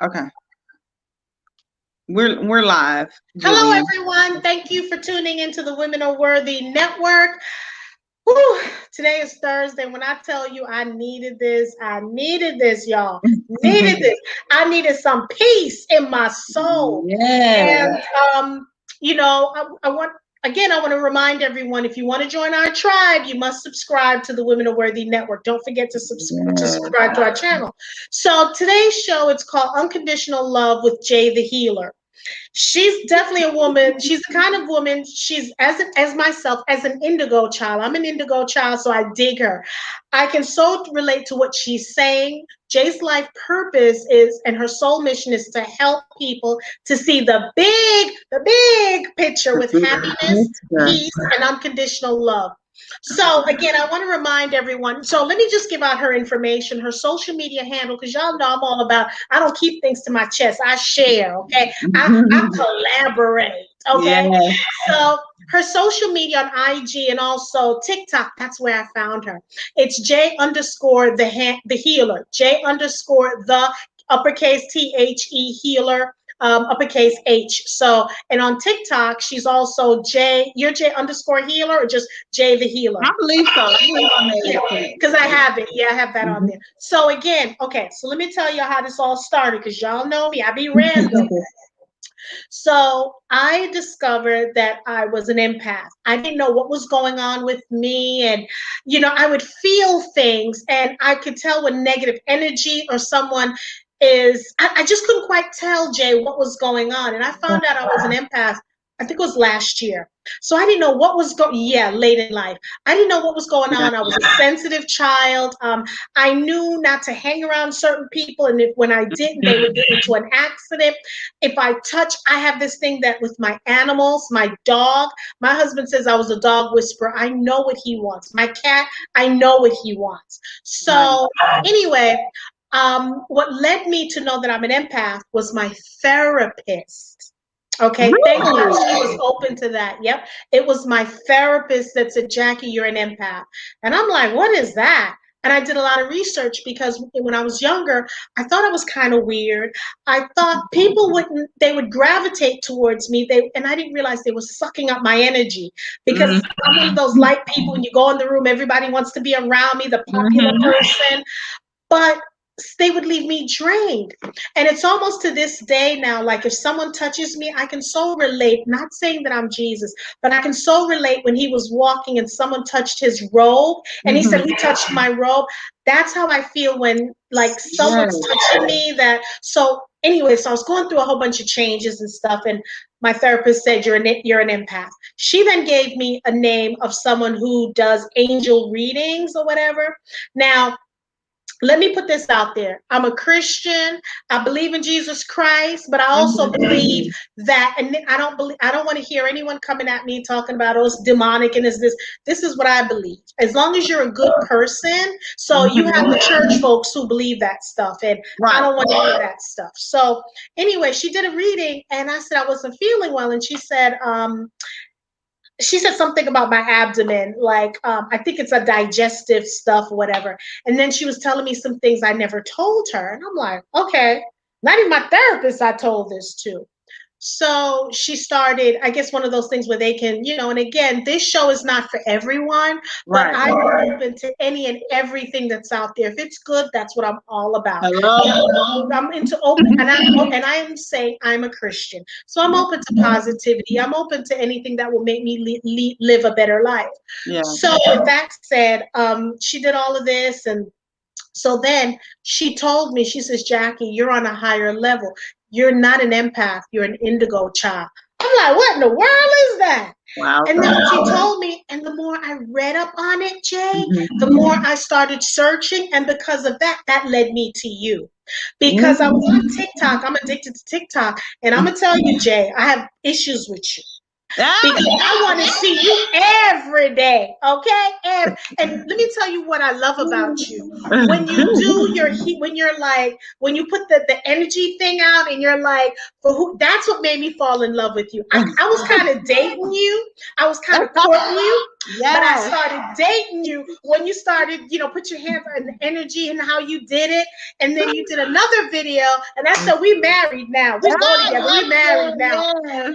Okay. We're live, Hello, Julian. everyone. Thank you for tuning into the Women Are Worthy Network. Whew, today is Thursday. When I tell you I needed this, y'all. Needed this. I needed some peace in my soul. Yes. And, I want, again, I want to remind everyone, if you want to join our tribe, you must subscribe to the Women Are Worthy Network. Don't forget to subscribe to our channel. So today's show, it's called Unconditional Love with Jay the Healer. She's definitely a woman. She's the kind of woman. She's as myself, as an indigo child. I'm an indigo child, so I dig her. I can so relate to what she's saying. Jay's life purpose is, and her soul mission is to help people to see the big picture with happiness, peace, and unconditional love. So again, I want to remind everyone. So let me just give out her information, her social media handle, because y'all know I'm all about, I don't keep things to my chest. I share, okay? I collaborate, okay? Yes. So her social media on IG and also TikTok, that's where I found her. It's J underscore the healer, J underscore the uppercase THE healer. Uppercase H. So, and on TikTok, she's also J. You're J underscore healer, or just J the healer? I believe so. I believe on that. Because I have it. Yeah, I have that on there. So again, okay. So let me tell you how this all started, because y'all know me. I be random. So I discovered that I was an empath. I didn't know what was going on with me. And, I would feel things and I could tell when negative energy or someone I just couldn't quite tell, Jay, what was going on. And I found out I was an empath, I think it was last year. So I didn't know what was late in life. I didn't know what was going on. I was a sensitive child. I knew not to hang around certain people. And when I didn't, they would get into an accident. If I touch, I have this thing that with my animals, my dog, my husband says I was a dog whisperer. I know what he wants. My cat, I know what he wants. So anyway, what led me to know that I'm an empath was my therapist. Okay, thank God she was open to that. Yep, it was my therapist that said, Jackie, you're an empath. And I'm like, what is that? And I did a lot of research because when I was younger, I thought I was kind of weird. I thought people they would gravitate towards me. And I didn't realize they were sucking up my energy, because I'm one of those light people. When you go in the room, everybody wants to be around me, the popular person. But they would leave me drained. And it's almost to this day now, like if someone touches me, I can so relate, not saying that I'm Jesus, but I can so relate when he was walking and someone touched his robe and he said, who touched my robe? That's how I feel when like someone's touching me. So anyway, so I was going through a whole bunch of changes and stuff, and my therapist said, you're an empath. She then gave me a name of someone who does angel readings or whatever. Now, let me put this out there. I'm a Christian. I believe in Jesus Christ, but I also believe that, and I don't want to hear anyone coming at me talking about, oh, it's demonic and is this. This is what I believe. As long as you're a good person. So you have the church folks who believe that stuff, and I don't want to hear that stuff. So anyway, she did a reading and I said I wasn't feeling well. And she said something about my abdomen, like I think it's a digestive stuff or whatever. And then she was telling me some things I never told her. And I'm like, okay, not even my therapist I told this to. So she started, I guess, one of those things where they can, and again, this show is not for everyone, but I'm open to any and everything that's out there. If it's good, that's what I'm all about. I'm into open, and I am saying I'm a Christian. So I'm open to positivity. I'm open to anything that will make me live a better life. Yeah. So with that said, she did all of this, and so then she told me, she says, Jackie, you're on a higher level. You're not an empath. You're an indigo child. I'm like, what in the world is that? Wow. And then she told me, and the more I read up on it, Jay, the more I started searching. And because of that, that led me to you. Because I was on TikTok. I'm addicted to TikTok. And I'm going to tell you, Jay, I have issues with you. Because I want to see you every day, okay? And let me tell you what I love about you. When you do when you put the energy thing out and you're like, that's what made me fall in love with you. I was kind of dating you. I was kind of courting you. But I Yes. started dating you when you started, put your hands on the energy and how you did it. And then you did another video, and I said, we married now. We go Yes, together. We married now. yes.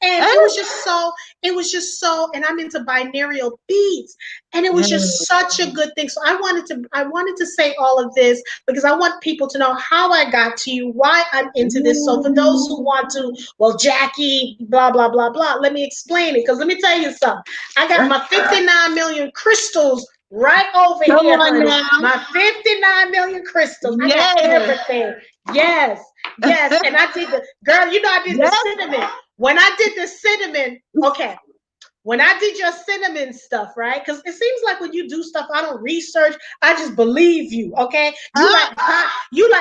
And it was just so, and I'm into binaural beats, and it was just such a good thing. So I wanted to say all of this because I want people to know how I got to you, why I'm into this. So for those who want to, well, Jackie, blah blah blah blah, let me explain it, because let me tell you something. I got my 59 million crystals right over Come here, on honey. now. My 59 million crystals. I got Yes. everything. Yes, yes. And I did the girl, I did the Yes. cinnamon. When I did the cinnamon, okay. When I did your cinnamon stuff, right? Because it seems like when you do stuff, I don't research. I just believe you, okay? You like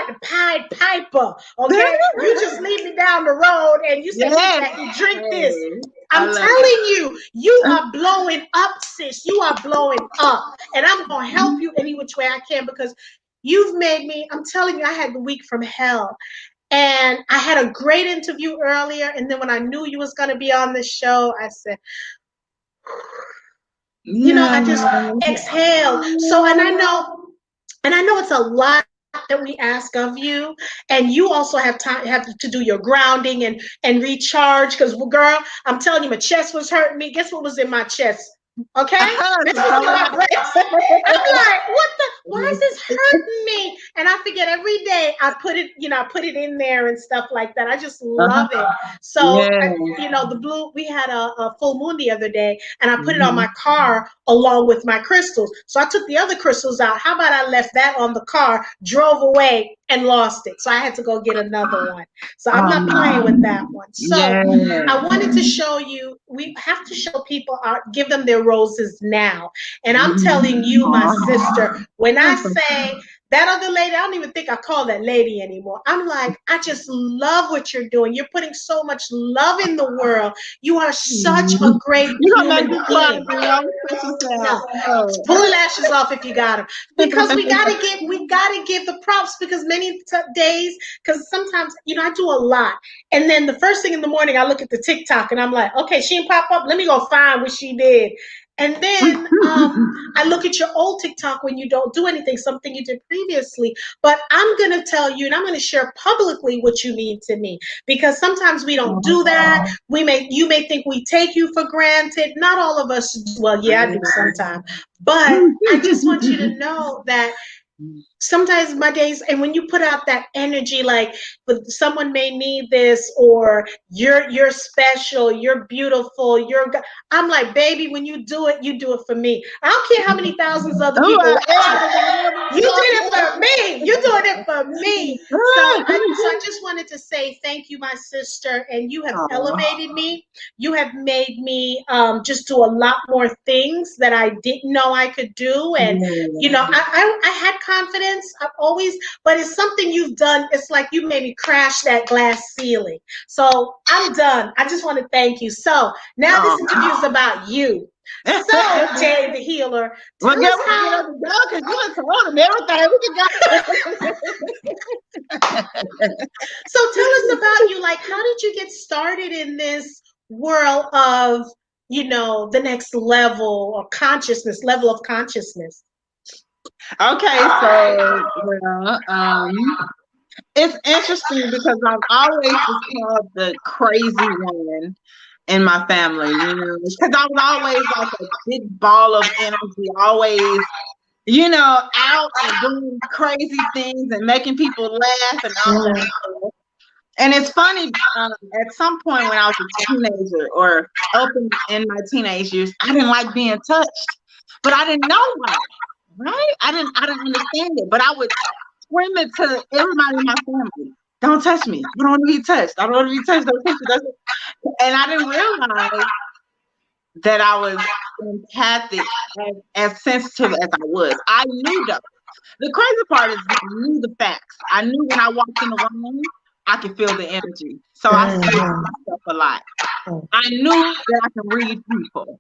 the Pied Piper, okay? You just lead me down the road and you say, "Here, Yes. Jackie, drink this." I I'm love telling you, you are blowing up, sis. You are blowing up, and I'm gonna help you any which way I can because you've made me. I'm telling you, I had the week from hell. And I had a great interview earlier, and then when I knew you was gonna be on the show, I said, Yeah. I just exhale. So, and I know it's a lot that we ask of you, and you also have to do your grounding and recharge. Because, well, girl, I'm telling you, my chest was hurting me. Guess what was in my chest? Okay, this was in my breast. I'm like, what the? Why is this hurting me? And I forget every day. I put it, I put it in there and stuff like that. I just love it. So, Yeah. the blue. We had a full moon the other day, and I put it on Mhm. my car along with my crystals. So I took the other crystals out. How about I left that on the car, drove away, and lost it? So I had to go get another one. So I'm not playing with that one. So Yeah. I wanted to show you, we have to show people, give them their roses now. And I'm telling you, my sister, when I say that other lady, I don't even think I call that lady anymore. I'm like, I just love what you're doing. You're putting so much love in the world. You are such a great You're gonna make human me cry, being. girl. I'm such a sad. No, pull the lashes off if you got them, because we gotta give the props, because many days, because sometimes I do a lot, and then the first thing in the morning I look at the TikTok and I'm like, okay, she didn't pop up. Let me go find what she did. And then I look at your old TikTok when you don't do anything, something you did previously. But I'm gonna tell you, and I'm gonna share publicly what you mean to me, because sometimes we don't do that. You may think we take you for granted. Not all of us. Well, yeah, I do sometimes. But I just want you to know that sometimes my days, and when you put out that energy, like, but someone may need this, or you're special, you're beautiful, I'm like, baby, when you do it for me. I don't care how many thousands of other people watch you. You did it for me. You're doing it for me. So I just wanted to say thank you, my sister, and you have elevated me. You have made me just do a lot more things that I didn't know I could do, and I had confidence. I've always, but it's something you've done. It's like you made me crash that glass ceiling. So I'm done. I just want to thank you. So now this interview is about you. So, Jay the Healer, Well, tell yeah, us we can how. get go because you done told them everything. We can go. So tell us about you. Like, how did you get started in this world of, the next level of consciousness? Okay, so it's interesting because I've always was called the crazy one in my family, because I was always like a big ball of energy, always, out and doing crazy things and making people laugh and all that stuff. And it's funny, at some point when I was a teenager or up in my teenage years, I didn't like being touched, but I didn't know why, right? I didn't understand it, but I would scream it to everybody in my family. Don't touch me. I don't want to be touched. I don't want to be touched. Don't touch me. And I didn't realize that I was empathic, as sensitive as I was. I knew though. The crazy part is I knew the facts. I knew when I walked in the room, I could feel the energy. So I said to myself a lot. I knew that I can read people,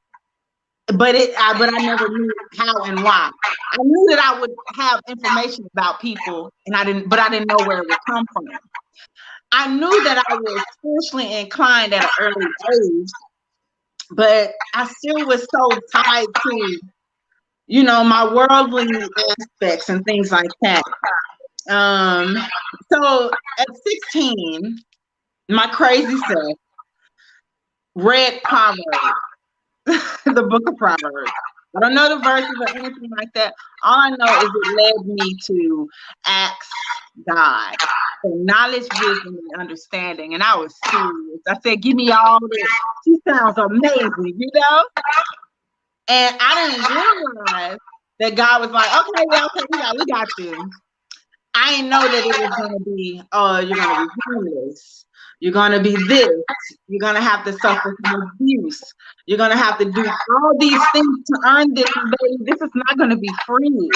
but I never knew how and why. I knew that I would have information about people, and I didn't know where it would come from. I knew that I was spiritually inclined at an early age, but I still was so tied to, my worldly aspects and things like that. Um, so at 16, my crazy self read Proverbs, the book of Proverbs. I don't know the verses or anything like that. All I know is it led me to ask God for knowledge, wisdom, and understanding. And I was serious. I said, give me all this. She sounds amazing, And I didn't realize that God was like, okay, yeah, okay, we got you. I didn't know that it was going to be, oh, you're going to be homeless. You're going to be this. You're going to have to suffer from abuse. You're going to have to do all these things to earn this. Baby, this is not going to be free.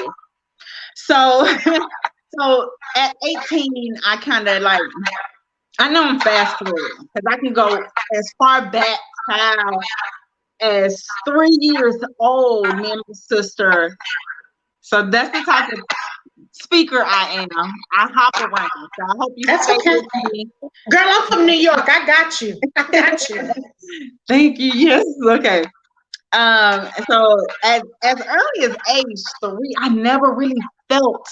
So, so at 18, I kind of like, I know I'm fast forward because I can go as far back as 3 years old, me and my sister. So that's the type of speaker I am. I hop around. So I hope you That's stay okay. with me. Girl, I'm from New York. I got you. I got you. Thank you. Yes. Okay. So as early as age 3, I never really felt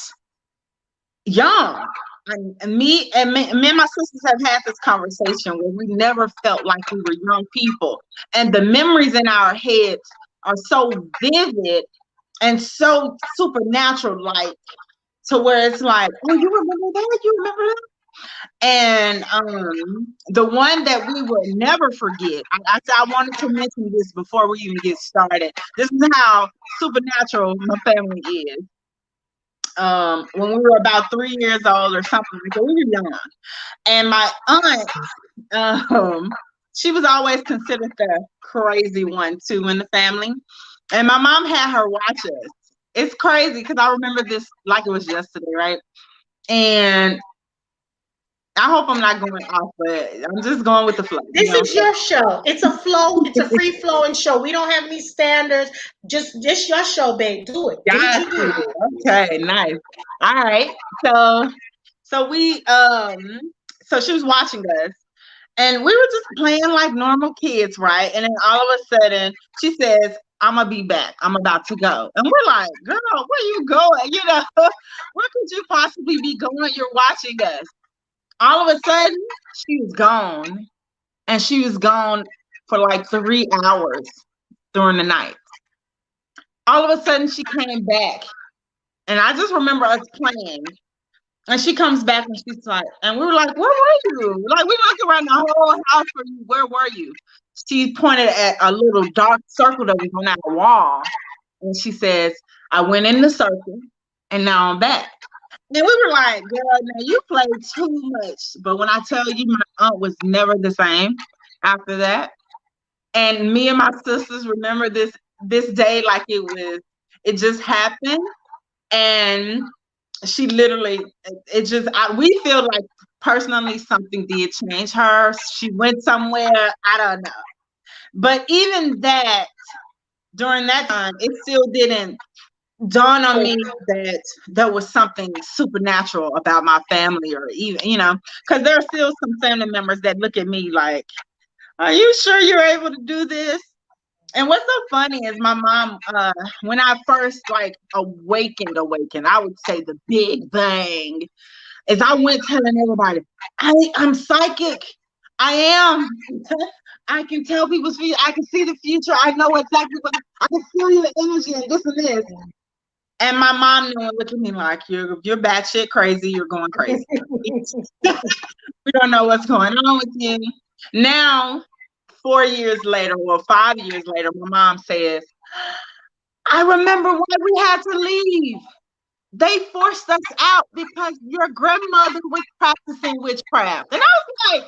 young. And me and my sisters have had this conversation where we never felt like we were young people. And the memories in our heads are so vivid and so supernatural, like to where it's like, oh, you remember that? You remember that? And the one that we will never forget, I wanted to mention this before we even get started. This is how supernatural my family is. When we were about 3 years old or something like that, we were young. And my aunt, she was always considered the crazy one too in the family. And my mom had her watch us. It's crazy because I remember this like it was yesterday, right? And I hope I'm not going off, but I'm just going with the flow. This is your show. It's a flow. It's a free flowing show. We don't have any standards. Just this your show, babe. Do it. Do what you do. Okay, nice. All right. So we so she was watching us and we were just playing like normal kids, right? And then all of a sudden she says, I'm gonna be back. I'm about to go. And we're like, girl, where you going? Where could you possibly be going? You're watching us. All of a sudden, she was gone. And she was gone for like 3 hours during the night. All of a sudden, she came back. And I just remember us playing. And she comes back and she's like, and we were like, where were you? Like, we looked around the whole house for you. Where were you? She pointed at a little dark circle that was on that wall. And she says, I went in the circle and now I'm back. And we were like, girl, now you played too much. But when I tell you, my aunt was never the same after that. And me and my sisters remember this day like it just happened. And she literally, we feel like personally something did change her. She went somewhere, I don't know. But even that, during that time, it still didn't dawn on me that there was something supernatural about my family, or even, because there are still some family members that look at me like, are you sure you're able to do this? And what's so funny is my mom, when I first like awakened, I would say the big bang is I went telling everybody, I'm psychic. I am. I can tell people's future. I can see the future. I know exactly what I can feel your energy and this and this. And my mom knew and looked at me like, you're batshit crazy. You're going crazy. We don't know what's going on with you. Now, 4 years later, or 5 years later, my mom says, I remember why we had to leave. They forced us out because your grandmother was practicing witchcraft. And I was like,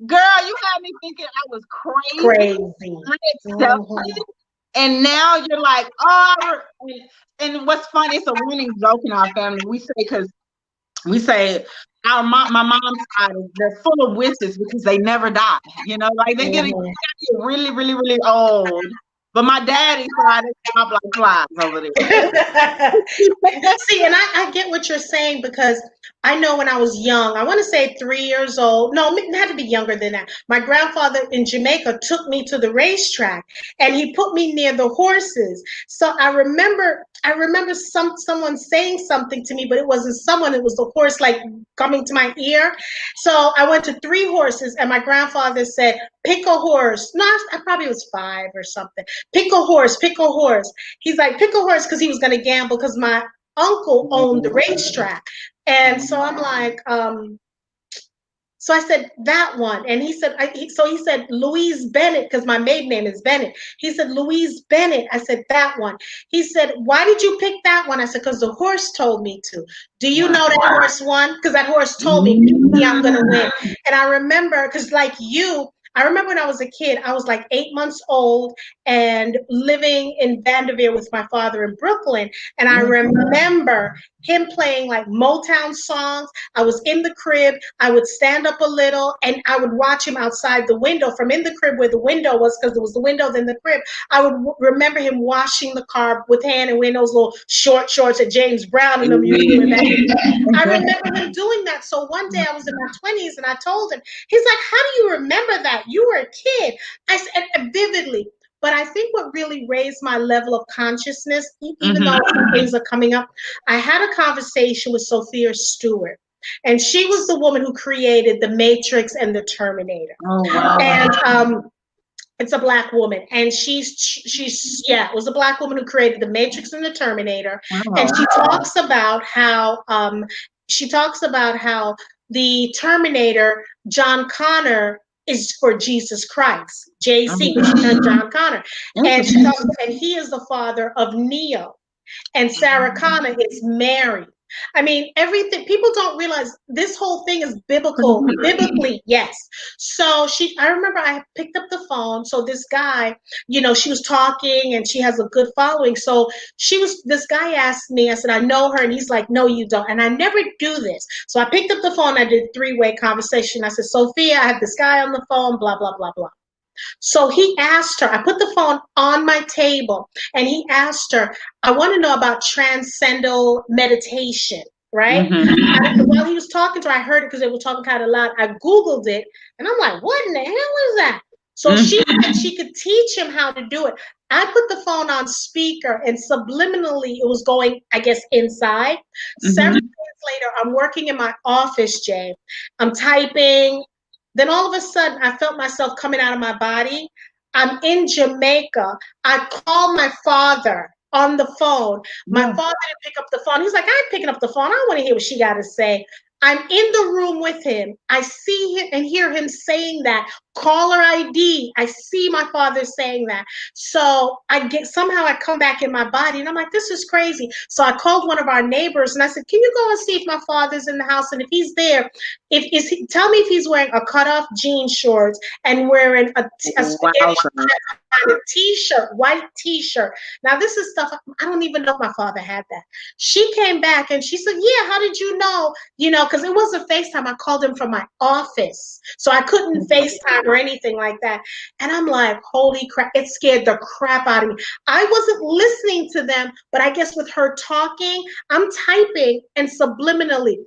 girl, you had me thinking I was crazy. Mm-hmm. And now you're like, oh, and what's funny, it's a running joke in our family. We say my mom's side, they're full of witches because they never die. Like they get really, really, really old But my daddy side is drop like flies over there. See, and I get what you're saying because I know when I was young, I want to say 3 years old. No, it had to be younger than that. My grandfather in Jamaica took me to the racetrack and he put me near the horses. So I remember someone saying something to me, but it wasn't someone, it was the horse like coming to my ear. So I went to 3 horses and my grandfather said, pick a horse. No, I probably was 5 or something. Pick a horse, pick a horse. He's like, pick a horse because he was going to gamble because my uncle owned the racetrack. And so I'm like, so I said that one, and he said, so he said Louise Bennett because my maiden name is Bennett. He said Louise Bennett. I said that one. He said, why did you pick that one? I said because the horse told me to. Do you know that horse won? Because that horse told me, I'm gonna win. And I remember because like you. I remember when I was a kid, I was like 8 months old and living in Vanderveer with my father in Brooklyn. And I remember him playing like Motown songs. I was in the crib. I would stand up a little and I would watch him outside the window from in the crib where the window was because there was the window, then the crib. I would remember him washing the car with hand and wearing those little short shorts that James Brown and them used to wear. I remember him doing that. So one day I was in my 20s and I told him, he's like, how do you remember that? You were a kid. I said vividly. But I think what really raised my level of consciousness, even though some things are coming up, I had a conversation with Sophia Stewart. And she was the woman who created The Matrix and The Terminator. Oh, wow. And it's a Black woman. And it was a Black woman who created The Matrix and The Terminator. Wow. And she talks about how the Terminator, John Connor, is for Jesus Christ, JC, which is John Connor. And she talks, and he is the father of Neo. And Sarah Connor is Mary. I mean, everything, people don't realize this whole thing is biblically, yes. So I remember I picked up the phone. So this guy, she was talking and she has a good following. So this guy asked me, I said, I know her. And he's like, no, you don't. And I never do this. So I picked up the phone. I did a 3-way conversation. I said, Sophia, I have this guy on the phone, blah, blah, blah, blah. So he asked her, I put the phone on my table and he asked her, I want to know about transcendental meditation, right? And while he was talking to her, I heard it because they were talking kind of loud. I Googled it and I'm like, what in the hell is that? So she said she could teach him how to do it. I put the phone on speaker and subliminally it was going, I guess, inside. Several days later, I'm working in my office, Jay. I'm typing. Then all of a sudden, I felt myself coming out of my body. I'm in Jamaica. I called my father on the phone. My father didn't pick up the phone. He's like, I ain't picking up the phone. I don't want to hear what she got to say. I'm in the room with him. I see him and hear him saying that. Caller ID. I see my father saying that. So somehow I come back in my body and I'm like, this is crazy. So I called one of our neighbors and I said, can you go and see if my father's in the house? And if he's there, tell me if he's wearing a cutoff jean shorts and wearing a t-shirt, white t-shirt. Now this is stuff, I don't even know if my father had that. She came back and she said, yeah, how did you know? Because it wasn't FaceTime. I called him from my office. So I couldn't FaceTime or anything like that. And I'm like, holy crap, it scared the crap out of me. I wasn't listening to them, but I guess with her talking, I'm typing and subliminally.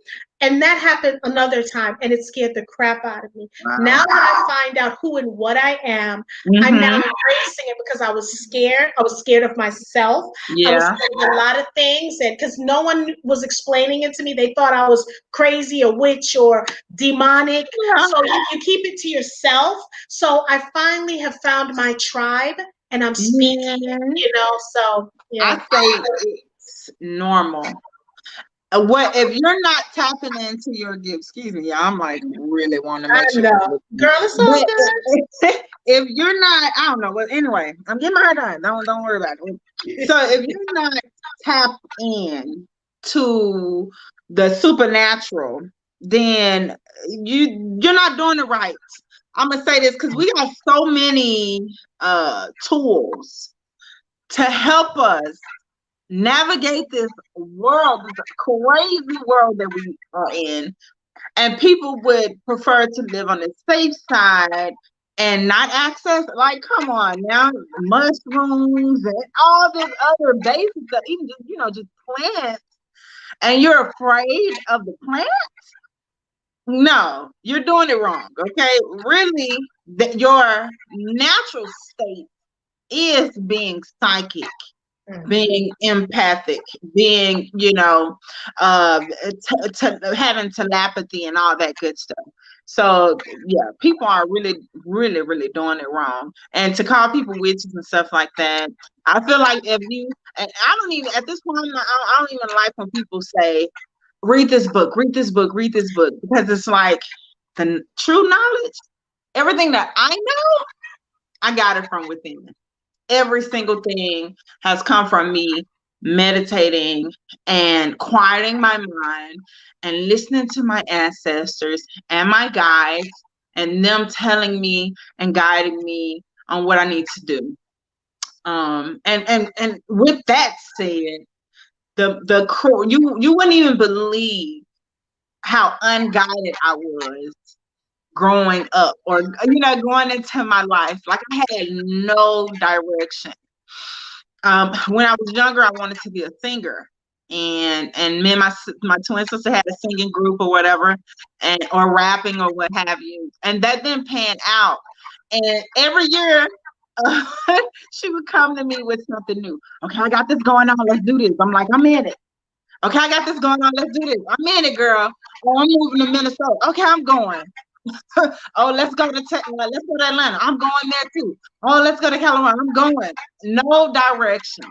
And that happened another time, and it scared the crap out of me. Wow. Now that I find out who and what I am, I'm now embracing it because I was scared. I was scared of myself. Yeah. I was scared of a lot of things, and because no one was explaining it to me, they thought I was crazy, a witch, or demonic. Yeah. So you keep it to yourself. So I finally have found my tribe, and I'm speaking. So yeah. I say it's normal. What if you're not tapping into your gift? Excuse me, I'm like really want to make sure. Girl, it's all good. If you're not, I don't know. But anyway, I'm getting my hair done. Don't worry about it. So if you're not tapped in to the supernatural, then you're not doing it right. I'm gonna say this because we got so many tools to help us navigate this world, this crazy world that we are in, and people would prefer to live on the safe side and not access, like, come on now, mushrooms and all this other basic stuff, even just, just plants, and you're afraid of the plant? No, you're doing it wrong. Okay. Really, that your natural state is being psychic, being empathic, being, having telepathy and all that good stuff. So yeah, people are really, really, really doing it wrong. And to call people witches and stuff like that, I feel like if you, and I don't even, at this point, I don't even like when people say, read this book, read this book, read this book, because it's like the true knowledge, everything that I know, I got it from within. Every single thing has come from me meditating and quieting my mind and listening to my ancestors and my guides and them telling me and guiding me on what I need to do. And with that said, you wouldn't even believe how unguided I was growing up, or going into my life. Like, I had no direction. When I was younger, I wanted to be a singer, and me and my twin sister had a singing group or whatever, or rapping or what have you, and that didn't pan out. And every year, uh, she would come to me with something new. Okay, I got this going on. Let's do this. I'm like, I'm in it. Okay, I got this going on. Let's do this. I'm in it, girl. Oh, I'm moving to Minnesota. Okay, I'm going. Oh, let's go to Atlanta. I'm going there too. Oh, let's go to California. I'm going. No direction.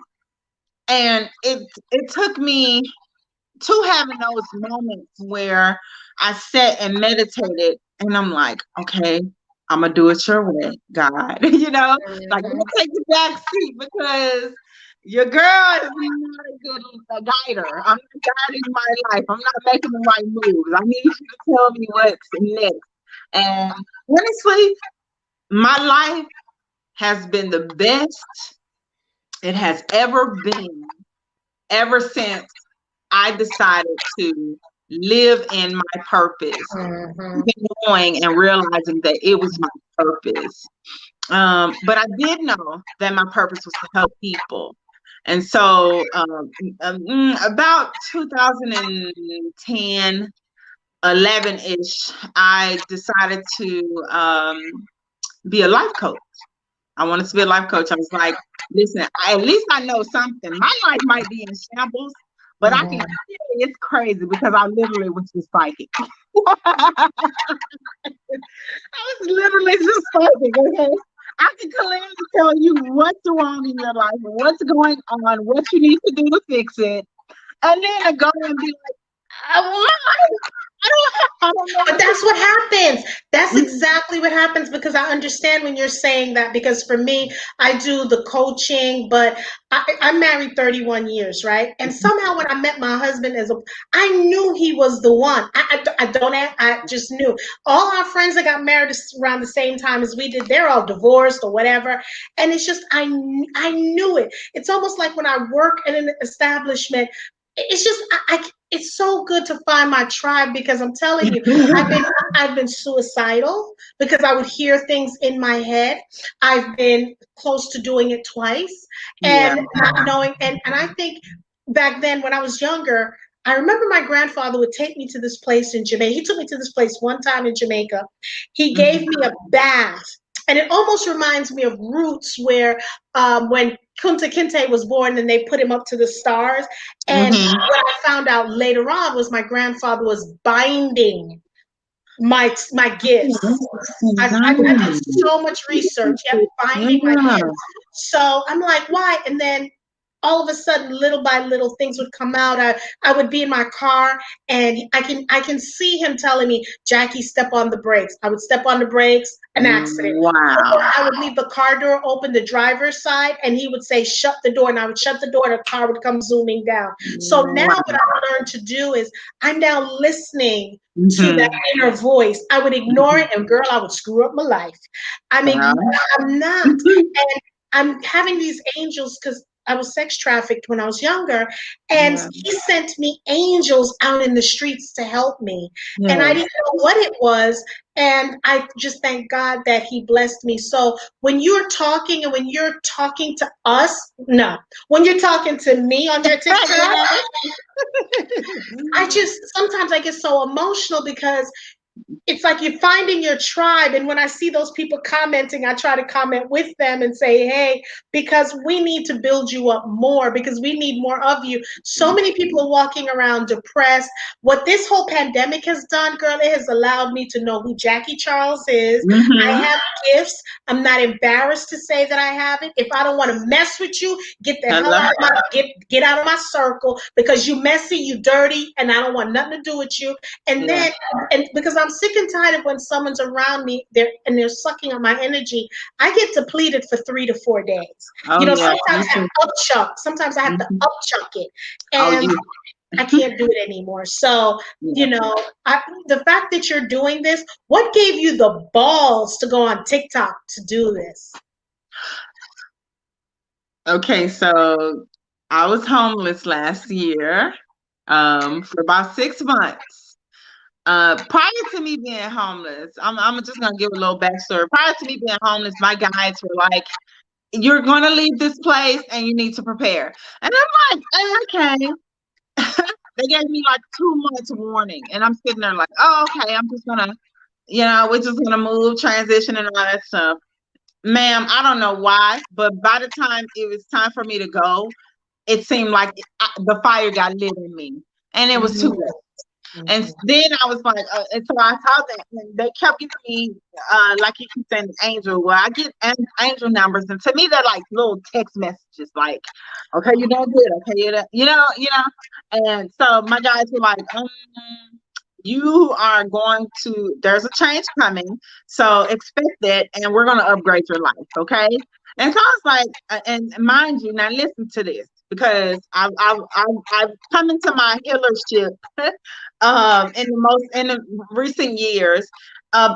And it took me to having those moments where I sat and meditated, and I'm like, okay, I'm gonna do it your way, God. Like, I'm gonna take the back seat, because your girl is not a good guider. I'm not guiding my life. I'm not making the right moves. I need you to tell me what's next. And honestly, my life has been the best it has ever been, ever since I decided to live in my purpose, knowing and realizing that it was my purpose. But I did know that my purpose was to help people. And so about 2010, 11-ish, I decided to be a life coach. I wanted to be a life coach. I was like, listen, at least I know something. My life might be in shambles, but I can tell you it's crazy, because I literally was just psychic. I was literally just psychic, okay? I can clearly tell you what's wrong in your life, what's going on, what you need to do to fix it. And then I go and be like, I don't know. But that's what happens. That's exactly what happens, because I understand when you're saying that, because for me, I do the coaching, but I'm married 31 years, right? And somehow when I met my husband, I knew he was the one. I just knew. All our friends that got married around the same time as we did, they're all divorced or whatever. And it's just, I knew it. It's almost like when I work in an establishment, it's just, it's so good to find my tribe, because I'm telling you, I've been suicidal because I would hear things in my head. I've been close to doing it twice, and not knowing. And I think back then when I was younger, I remember my grandfather would take me to this place in Jamaica. He took me to this place one time in Jamaica. He gave me a bath. And it almost reminds me of Roots, where when Kunta Kinte was born and they put him up to the stars. And what I found out later on was my grandfather was binding my gifts. I did so much research, binding my gifts. So I'm like, why? And then all of a sudden, little by little, things would come out. I would be in my car, and I can see him telling me, Jackie, step on the brakes. I would step on the brakes, an accident. Wow. Or I would leave the car door open, the driver's side, and he would say, shut the door. And I would shut the door, and the car would come zooming down. So now what I've learned to do is I'm now listening to that inner voice. I would ignore it, and girl, I would screw up my life. I'm not. And I'm having these angels, because I was sex trafficked when I was younger, and Yeah. he sent me angels out in the streets to help me, and I Yes. didn't know what it was, and I just thank God that he blessed me. So when you're talking and when you're talking to us, no, when you're talking to me on your TikTok, I just sometimes I get so emotional because it's like you're finding your tribe. And when I see those people commenting, I try to comment with them and say, hey, because we need to build you up more, because we need more of you. So many people are walking around depressed. What this whole pandemic has done, girl, it has allowed me to know who Jackie Charles is. I Mm-hmm. have gifts. I'm not embarrassed to say that I have it. If I don't want to mess with you, get the hell Hello. out of my get out of my circle, because you messy, you dirty, and I don't want nothing to do with you. And Yeah. then, and because I'm sick and tired of when someone's around me, they're sucking on my energy, I get depleted for 3 to 4 days. Oh You know, yeah. sometimes Me I have too. to upchuck. Sometimes I have to Mhm. upchuck it, Oh, and you. I can't do it anymore. So, Yeah. you know, the fact that you're doing this, what gave you the balls to go on TikTok to do this? Okay, so I was homeless last year, for about 6 months. Prior to me being homeless, I'm just gonna give a little backstory. Prior to me being homeless, my guides were like, "You're gonna leave this place and you need to prepare." And I'm like, okay. They gave me like 2 months warning, and I'm sitting there like, "Oh, okay. I'm just gonna, we're just gonna move, transition, and all that stuff." Ma'am, I don't know why, but by the time it was time for me to go, it seemed like the fire got lit in me, and it was too Mhm, late. And mhm. then I was like, and so I saw that, and they kept giving me, like you keep saying, angel. Well, I get angel numbers, and to me, they're like little text messages, like, "Okay, you're doing good. Okay, And so my guys were like, "You are going to. There's a change coming, so expect that, and we're going to upgrade your life. Okay." And so I was like, and mind you, now listen to this, because I've come into my healership in the recent years.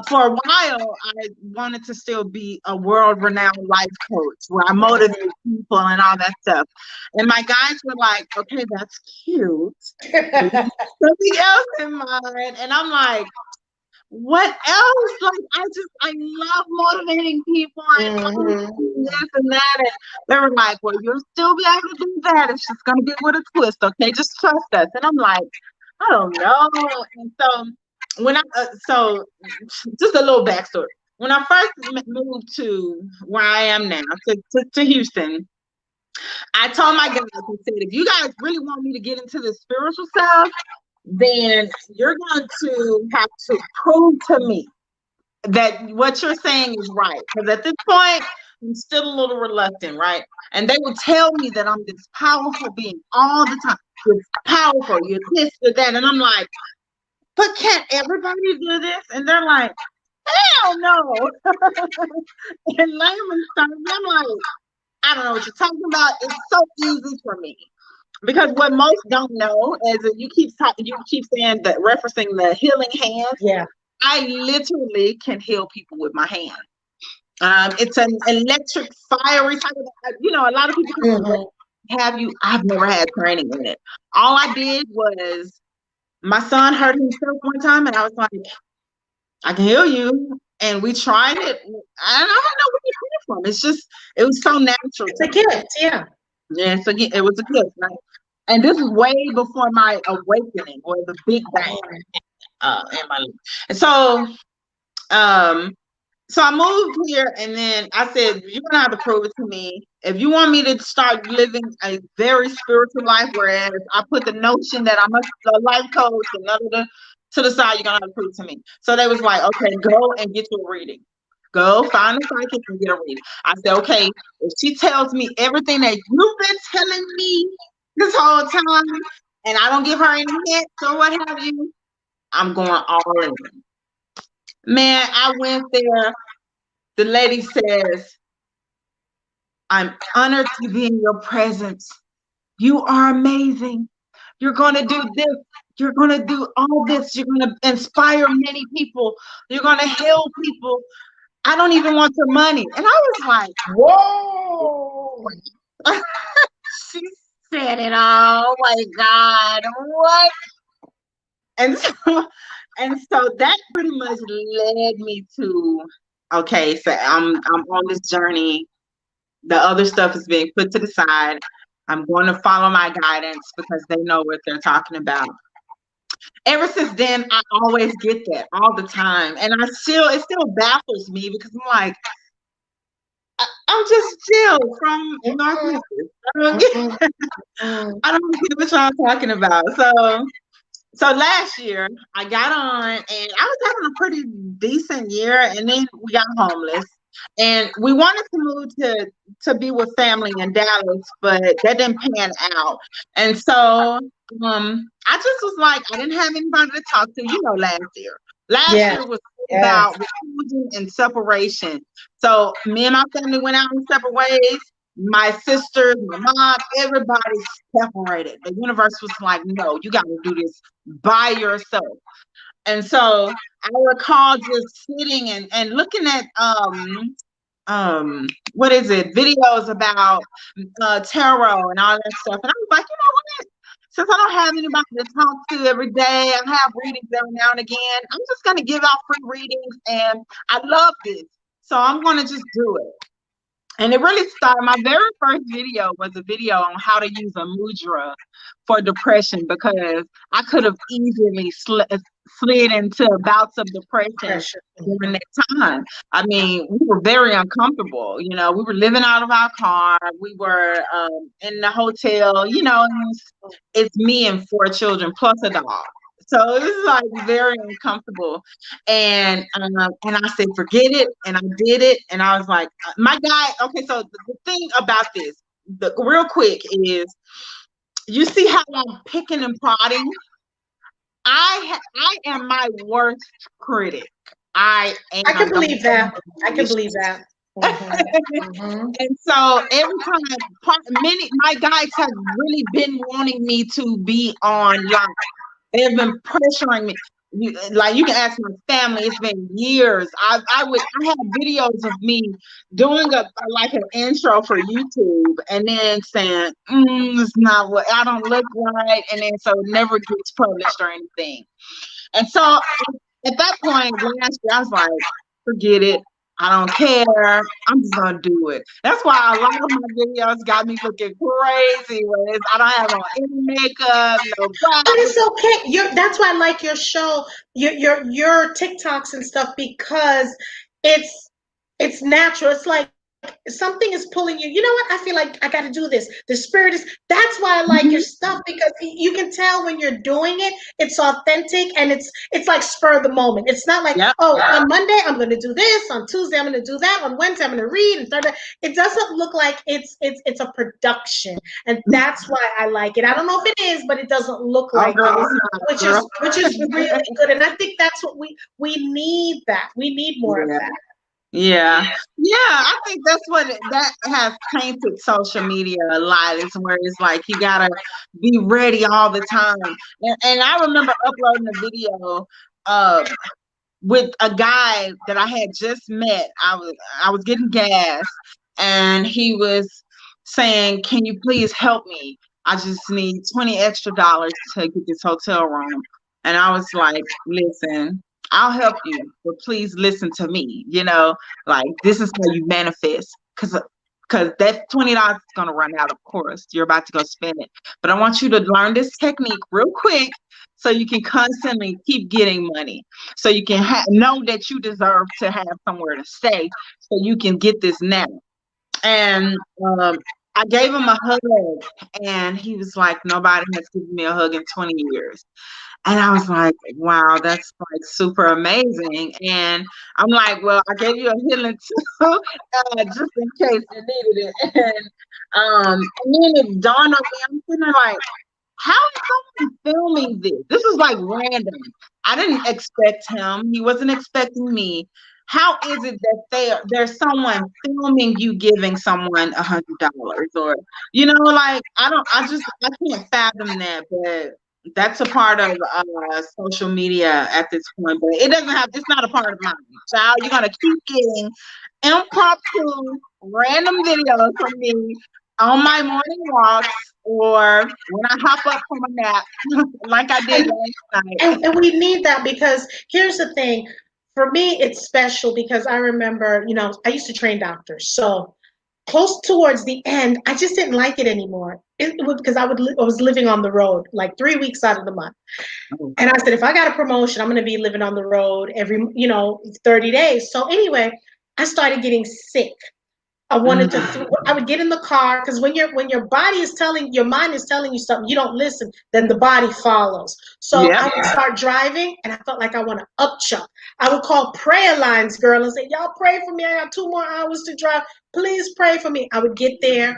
For a while, I wanted to still be a world-renowned life coach where I motivate people and all that stuff. And my guys were like, "Okay, that's cute, but you have something else in mind." And I'm like, "What else?" Like, I love motivating people. I love Mhm. doing this and that. And they were like, "Well, you'll still be able to do that. It's just gonna be with a twist, okay? Just trust us." And I'm like, "I don't know." And so so just a little backstory. When I first moved to where I am now, to Houston, I told my guys, I said, "If you guys really want me to get into the spiritual stuff, then you're going to have to prove to me that what you're saying is right." Because at this point, I'm still a little reluctant, right? And they would tell me that I'm this powerful being all the time. You're powerful, you're this, you're that. And I'm like, "But can't everybody do this?" And they're like, "Hell no." In layman's terms, I'm like, "I don't know what you're talking about. It's so easy for me." Because what most don't know is that you keep saying that, referencing the healing hands. Yeah. I literally can heal people with my hand. It's an electric, fiery type of, a lot of people can say, "What Mhm. have you?" I've never had training in it. All I did was, my son hurt himself one time, and I was like, "I can heal you." And we tried it, and I don't know where it came from. It was so natural It's to a me. gift, yeah. Yeah, so it was a gift, right? And this is way before my awakening or the big bang, in my life. And um, so I moved here, and then I said, "You're gonna have to prove it to me. If you want me to start living a very spiritual life, whereas I put the notion that I'm a life coach and none of the to the side, you're gonna have to prove it to me." So they was like, "Okay, go and get you a reading. Go find a psychic and get a reading." I said, "Okay, if she tells me everything that you've been telling me this whole time, and I don't give her any hints or what have you, I'm going all in." Man, I went there. The lady says, "I'm honored to be in your presence. You are amazing. You're going to do this. You're going to do all this. You're going to inspire many people. You're going to heal people. I don't even want your money." And I was like, Whoa. She said it all. Oh my God, what? And so, and so that pretty much led me to, okay, so I'm on this journey. The other stuff is being put to the side. I'm going to follow my guidance because they know what they're talking about. Ever since then, I always get that all the time, and it still baffles me because I'm like, I'm just Jill from North Mhm, Memphis. I don't get, mhm. I don't get what y'all talking about. So last year I got on and I was having a pretty decent year, and then we got homeless, and we wanted to move to be with family in Dallas, but that didn't pan out. And so I just was like, I didn't have anybody to talk to, last year. Last Yeah, year was yeah. about recruiting and separation. So me and my family went out in separate ways. My sisters, my mom, everybody separated. The universe was like, no, you got to do this by yourself. And so I recall just sitting and looking at what is it, videos about tarot and all that stuff. And I was like, you know what? Since I don't have anybody to talk to every day, I have readings every now and again. I'm just gonna give out free readings, and I love this, so I'm gonna just do it. And it really started. My very first video was a video on how to use a mudra for depression because I could have easily slid into bouts of depression Pressure. during that time. I mean, we were very uncomfortable. We were living out of our car. We were in the hotel. And it's me and 4 children plus a dog. So it was like very uncomfortable. And I said, forget it. And I did it. And I was like, my guy, okay, so the thing about this, the real quick is you see how I'm picking and prodding? I am my worst critic. I am I can the believe that. I can worst. believe that. Mhm, mhm. And so every time, my guides have really been wanting me to be online. They've been pressuring me. You can ask my family. It's been years. I have videos of me doing like an intro for YouTube, and then saying, "It's not what I don't look right," and then so it never gets published or anything. And so at that point last year, I was like, forget it. I don't care. I'm just gonna do it. That's why a lot of my videos got me looking crazy. Whereas I don't have on any makeup, no But glasses. it's okay. That's why I like your show, your TikToks and stuff because it's it's natural. It's like something is pulling you. You know what? I feel like I got to do this. The spirit is. That's why I like your Mhm. stuff because you can tell when you're doing it. It's authentic and it's like spur of the moment. It's not like Yep. on Monday I'm going to do this. On Tuesday I'm going to do that. On Wednesday I'm going to read. And Thursday it doesn't look like it's a production. And that's why I like it. I don't know if it is, but it doesn't look Oh, like girl, it, it's not, which is girl. really good. And I think that's what we need that. We need more of Yeah. that. Yeah. Yeah. I think that's that has tainted social media a lot. It's where it's like you gotta be ready all the time. And I remember uploading a video uh with a guy that I had just met. I was getting gas, and he was saying, "Can you please help me? I just need $20 extra to get this hotel room." And I was like, "Listen, I'll help you, but please listen to me. Like this is how you manifest, because that $20 is gonna run out. Of course, you're about to go spend it, but I want you to learn this technique real quick." So you can constantly keep getting money, so you can know that you deserve to have somewhere to stay, so you can get this now. And I gave him a hug, and he was like, nobody has given me a hug in 20 years. And I was like, wow, that's like super amazing. And I'm like, well, I gave you a healing too, just in case you needed it. And then it dawned on me, I'm sitting there like, how is someone filming this? This is like random. I didn't expect him. He wasn't expecting me. How is it that there's someone filming you giving someone $100, or like I can't fathom that. But that's a part of social media at this point. But it's not a part of mine. Child, you're gonna keep getting impromptu random videos from me on my morning walks or when I hop up from a nap, like I did And, last night. and we need that because here's the thing. For me, it's special because I remember, I used to train doctors. So close towards the end, I just didn't like it anymore. It was because I was living on the road like 3 weeks out of the month. Oh. And I said, if I got a promotion, I'm going to be living on the road every, 30 days. So anyway, I started getting sick. I wanted to. I would get in the car because when your body is telling, your mind is telling you something, you don't listen. Then the body follows. So Yeah. I would start driving, and I felt like I want to upchuck. I would call prayer lines, girl, and say, "Y'all pray for me. I got 2 more hours to drive. Please pray for me." I would get there.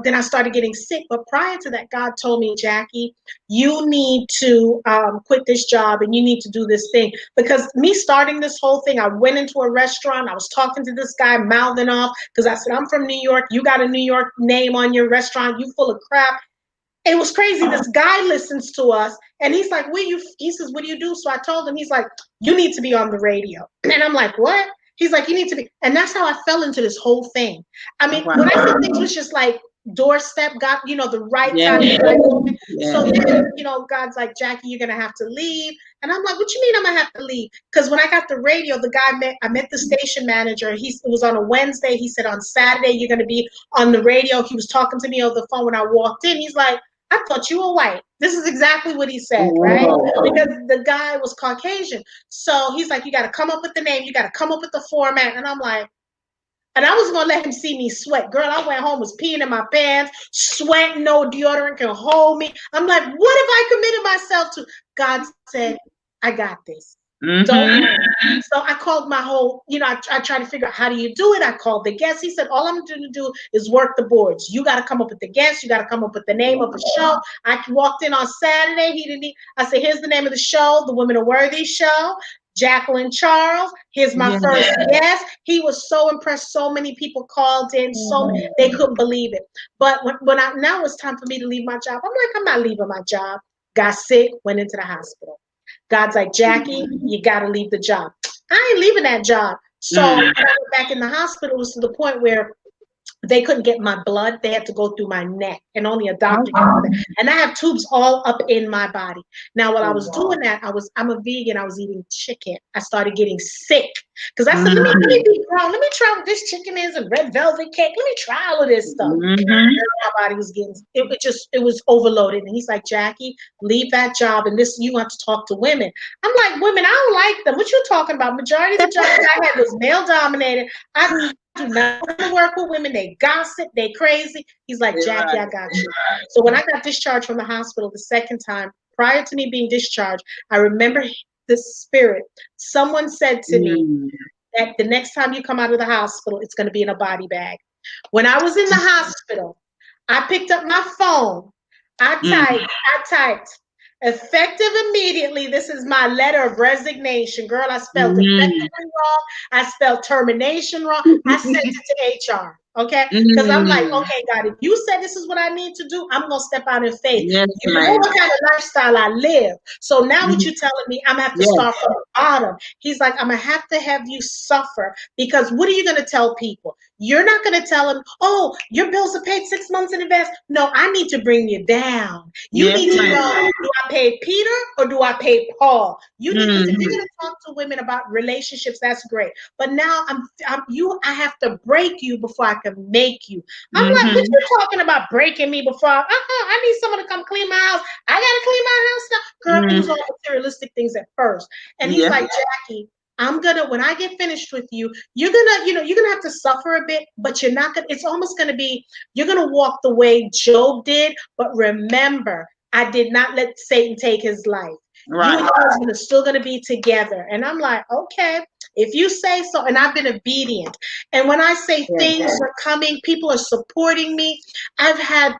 Then I started getting sick. But prior to that, God told me, Jackie, you need to quit this job and you need to do this thing. Because me starting this whole thing, I went into a restaurant. I was talking to this guy, mouthing off, because I said, I'm from New York. You got a New York name on your restaurant. You full of crap. It was crazy. This guy listens to us and he's like, he says, what do you do? So I told him, he's like, you need to be on the radio. And I'm like, what? He's like, you need to be. And that's how I fell into this whole thing. I mean, Wow. when I said things was just like doorstep, got, the right Yeah. time, the right moment. Yeah. So then, God's like, Jackie, you're going to have to leave. And I'm like, what you mean I'm going to have to leave? Because when I got the radio, I met the station manager. It was on a Wednesday. He said, on Saturday, you're going to be on the radio. He was talking to me over the phone when I walked in. He's like, I thought you were white. This is exactly what he said, right? Because the guy was Caucasian. So he's like, you got to come up with the name. You got to come up with the format. And I'm like, and I was going to let him see me sweat. Girl, I went home, was peeing in my pants, sweating, no deodorant can hold me. I'm like, what have I committed myself to? God said, I got this. Don't worry. So I called my whole, I tried to figure out how do you do it. I called the guest. He said, all I'm going to do is work the boards. You got to come up with the guest. You got to come up with the name of the show. I walked in on Saturday. I said, here's the name of the show, The Women Are Worthy Show. Jacqueline Charles. Here's my first guest. He was so impressed. So many people called in. They couldn't believe it. But now it's time for me to leave my job. I'm like, I'm not leaving my job. Got sick, went into the hospital. God's like, Jackie, you got to leave the job. I ain't leaving that job. So when I went back in the hospital, it was to the point where they couldn't get my blood. They had to go through my neck, and only a doctor can do that. And I have tubes all up in my body. Now, while I was doing that, I'm a vegan. I was eating chicken. I started getting sick because I said, let me be grown. Let me try what this chicken is and red velvet cake. Let me try all of this stuff. My body was getting, it was overloaded. And he's like, Jackie, leave that job. And you want to talk to women. I'm like, women, I don't like them. What you talking about? Majority of the jobs I had was male dominated. I do not want to work with women. They gossip. They crazy. He's like, Jackie, I got you. So when I got discharged from the hospital the second time, prior to me being discharged, I remember the spirit. Someone said to me that the next time you come out of the hospital, it's going to be in a body bag. When I was in the hospital, I picked up my phone. I typed, effective immediately. This is my letter of resignation. Girl, I spelled effectively wrong. I spelled termination wrong. I sent it to HR. Okay? Because I'm like, okay, God, if you said this is what I need to do, I'm going to step out in faith. You know what kind of lifestyle I live. So now what you're telling me, I'm going to have to start from the bottom. He's like, I'm going to have you suffer because what are you going to tell people? You're not going to tell them, oh, your bills are paid 6 months in advance. No, I need to bring you down. You need to know, do I pay Peter or do I pay Paul? You need to, if you're going to talk to women about relationships, that's great. But now I have to break you before I can make you. I'm like, what you talking about breaking me before? I need someone to come clean my house. I got to clean my house now. Girl, it was all materialistic things at first. And he's like, Jackie, when I get finished with you, you're gonna have to suffer a bit, but you're not gonna, it's almost gonna be, you're gonna walk the way Job did, but remember, I did not let Satan take his life. Right. You and your husband are still gonna be together. And I'm like, okay, if you say so, and I've been obedient. And when I say things are coming, people are supporting me. I've had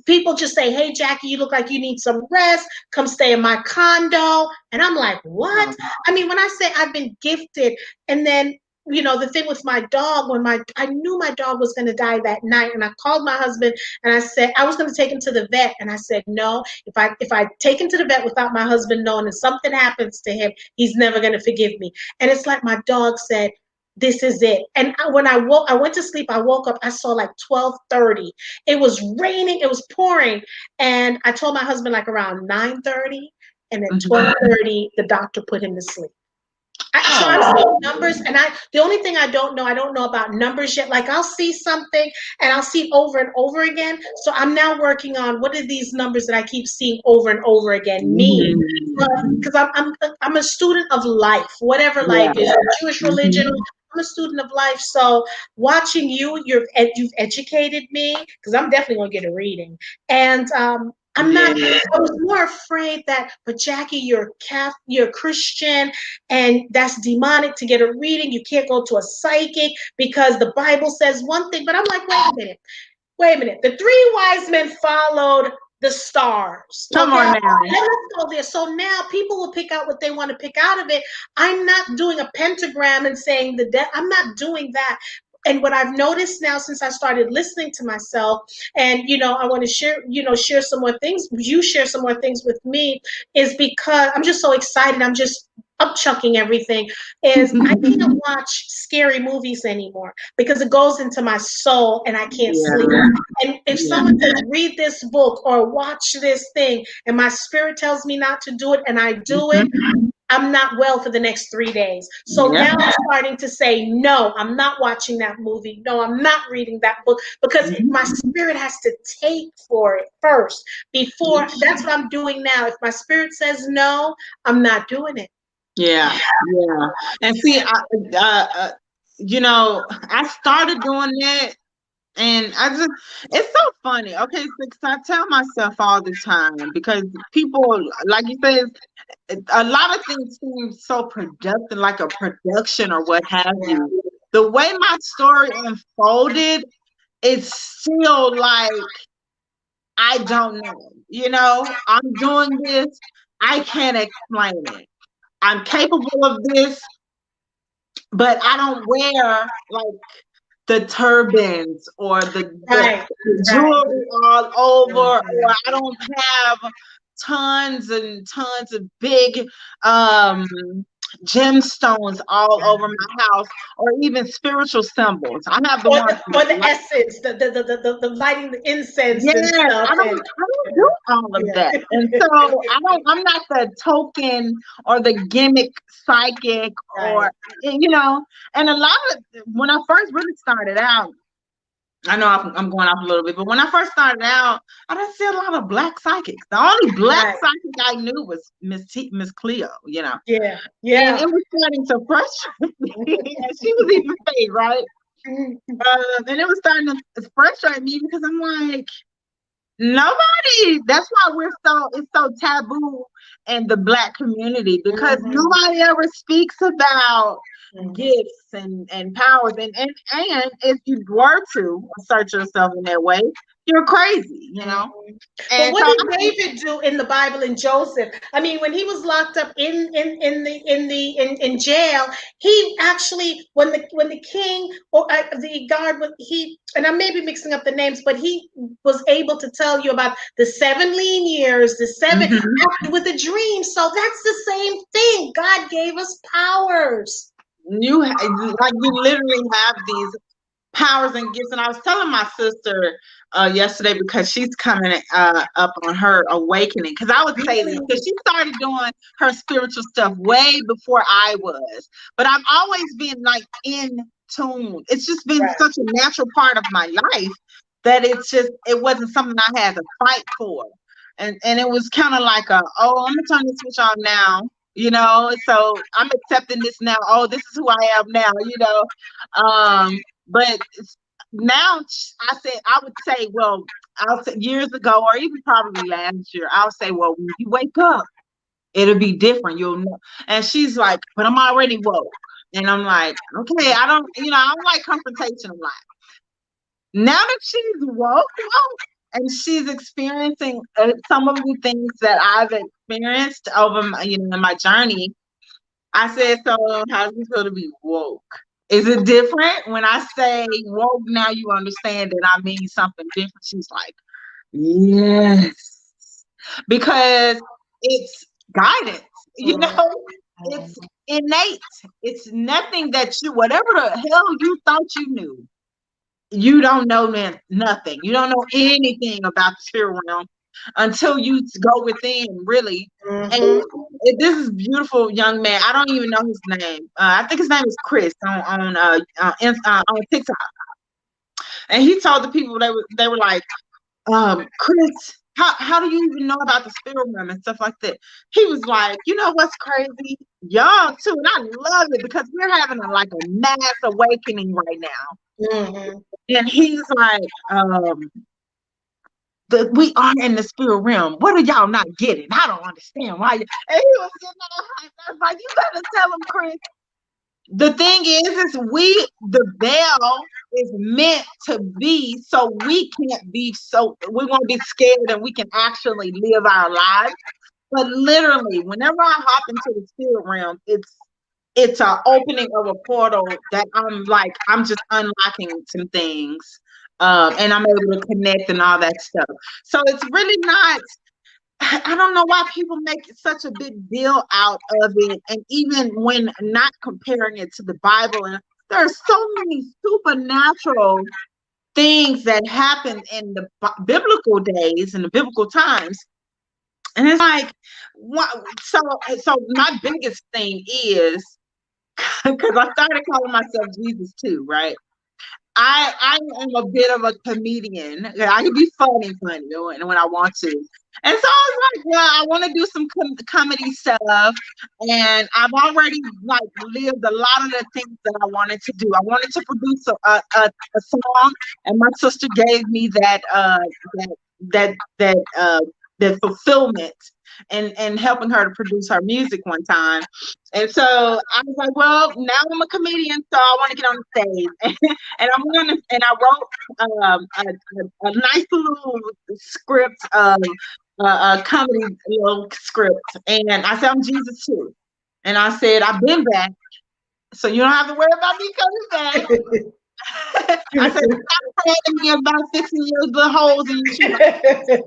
people just say, hey, Jackie, you look like you need some rest. Come stay in my condo. And I'm like, what? I mean, when I say I've been gifted, and then, the thing with my dog, I knew my dog was going to die that night. And I called my husband and I said, I was going to take him to the vet. And I said, no, if I take him to the vet without my husband knowing and something happens to him, he's never going to forgive me. And it's like my dog said, this is it. And when I went to sleep, I woke up, I saw like 12:30. It was raining, it was pouring. And I told my husband like around 9:30, and at Mhm. 12:30, the doctor put him to sleep. So I'm Oh. seeing numbers, and the only thing I don't know about numbers yet. Like I'll see something and I'll see it over and over again. So I'm now working on what are these numbers that I keep seeing over and over again mean? Mhm. Because I'm a student of life, whatever Yeah. life is, Jewish religion. Mhm. I'm a student of life. So watching you, you've educated me because I'm definitely gonna get a reading. And I'm not. Yeah. I was more afraid that, but Jackie, you're Christian, and that's demonic to get a reading. You can't go to a psychic because the Bible says one thing. But I'm like, wait a minute. The three wise men followed the stars. Come Okay, on and now. let's go there. So now people will pick out what they want to pick out of it. I'm not doing a pentagram and saying the death. I'm not doing that. And what I've noticed now since I started listening to myself, and I want to share some more things. You share some more things with me, is because I'm just so excited. I'm just upchucking everything. Is I can't watch scary movies anymore because it goes into my soul and I can't sleep. Yeah. And if Yeah. someone says, read this book or watch this thing, and my spirit tells me not to do it, and I do it, Mhm. I'm not well for the next 3 days. So Yeah. now I'm starting to say, no, I'm not watching that movie. No, I'm not reading that book because my spirit has to take for it first before. That's what I'm doing now. If my spirit says no, I'm not doing it. Yeah. Yeah. And see, I started doing that. And it's so funny. Okay, so 'cause I tell myself all the time because people, like you said, a lot of things seem so productive, like a production or what have you. The way my story unfolded, it's still like, I don't know. I'm doing this. I can't explain it. I'm capable of this, but I don't wear like the turbans or Right, the right. jewelry all over, or I don't have tons and tons of big um gemstones all over my house, or even spiritual symbols. I have the Or ones the, that, or the like, essence, the lighting the incense yes, and stuff. And I don't do all of that. And so I'm not the token or the gimmick psychic, right, or and a lot of, when I first really started out, I know I'm going off a little bit, but when I first started out, I didn't see a lot of black psychics. The only black right. psychic I knew was Miss Cleo, Yeah, and it yeah. was starting to frustrate me. And she was even paid, right? And it was starting to frustrate me because I'm like, nobody. That's why it's so taboo in the black community, because Mhm, nobody ever speaks about mhm. gifts and powers, and if you were to assert yourself in that way, you're crazy. Mhm. But And what so did David do in the Bible in Joseph? I mean, when he was locked up in jail, he actually when the king or the guard he and I may be mixing up the names, but he was able to tell you about the 7 lean years, the seven mhm. with a dream. So that's the same thing. God gave us powers. Like, you literally have these powers and gifts. And I was telling my sister yesterday, because she's coming up on her awakening. Because I would say this, Really? because she started doing her spiritual stuff way before I was, but I've always been like in tune. It's just been Right. such a natural part of my life that it wasn't something I had to fight for. And it was kind of like, oh, I'm gonna turn this switch on now. So I'm accepting this now. Oh, this is who I am now. But now I would say, well, I'll say years ago, or even probably last year, I'll say, well, when you wake up, it'll be different. You'll know. And she's like, but I'm already woke. And I'm like, okay, I don't like confrontation. I'm like, now that she's woke, and she's experiencing some of the things that I've experienced over my journey, I said, so how does it feel to be woke? Is it different when I say woke? Now you understand that I mean something different. She's like, yes, because it's guidance, you Mhm. know. it's innate. It's nothing that you, whatever the hell you thought you knew, you don't know, man, nothing. You don't know anything about the spirit realm until you go within, really. And this is beautiful young man. I don't even know his name. I think his name is Chris on TikTok. And he told the people, they were like, Chris, how do you even know about the spirit realm and stuff like that? He was like, you know what's crazy? Y'all too, and I love it because we're having like a mass awakening right now. And he's like, we are in the spirit realm. What are y'all not getting? I don't understand why. And he was getting all hyped. I was like, you better tell him, Chris. The thing is the veil is meant to be so we can't be we won't be scared and we can actually live our lives. But literally, whenever I hop into the spirit realm, it's an opening of a portal that I'm just unlocking some things. And I'm able to connect and all that stuff. So it's really not, I don't know why people make such a big deal out of it. And even when not comparing it to the Bible, and there are so many supernatural things that happened in the biblical days and the biblical times. And it's like, so my biggest thing is, because I started calling myself Jesus too, right? I am a bit of a comedian. I can be funny when I want to. And so I was like, well, I want to do some comedy stuff. And I've already lived a lot of the things that I wanted to do. I wanted to produce a song, and my sister gave me that fulfillment and helping her to produce her music one time. And so I was like, well, now I'm a comedian, so I want to get on the stage. And I wrote a nice little script, a comedy little script. And I said, I'm Jesus too. And I said, I've been back, so you don't have to worry about me coming back. I said, stop praying me about fixing your little holes in your shoes.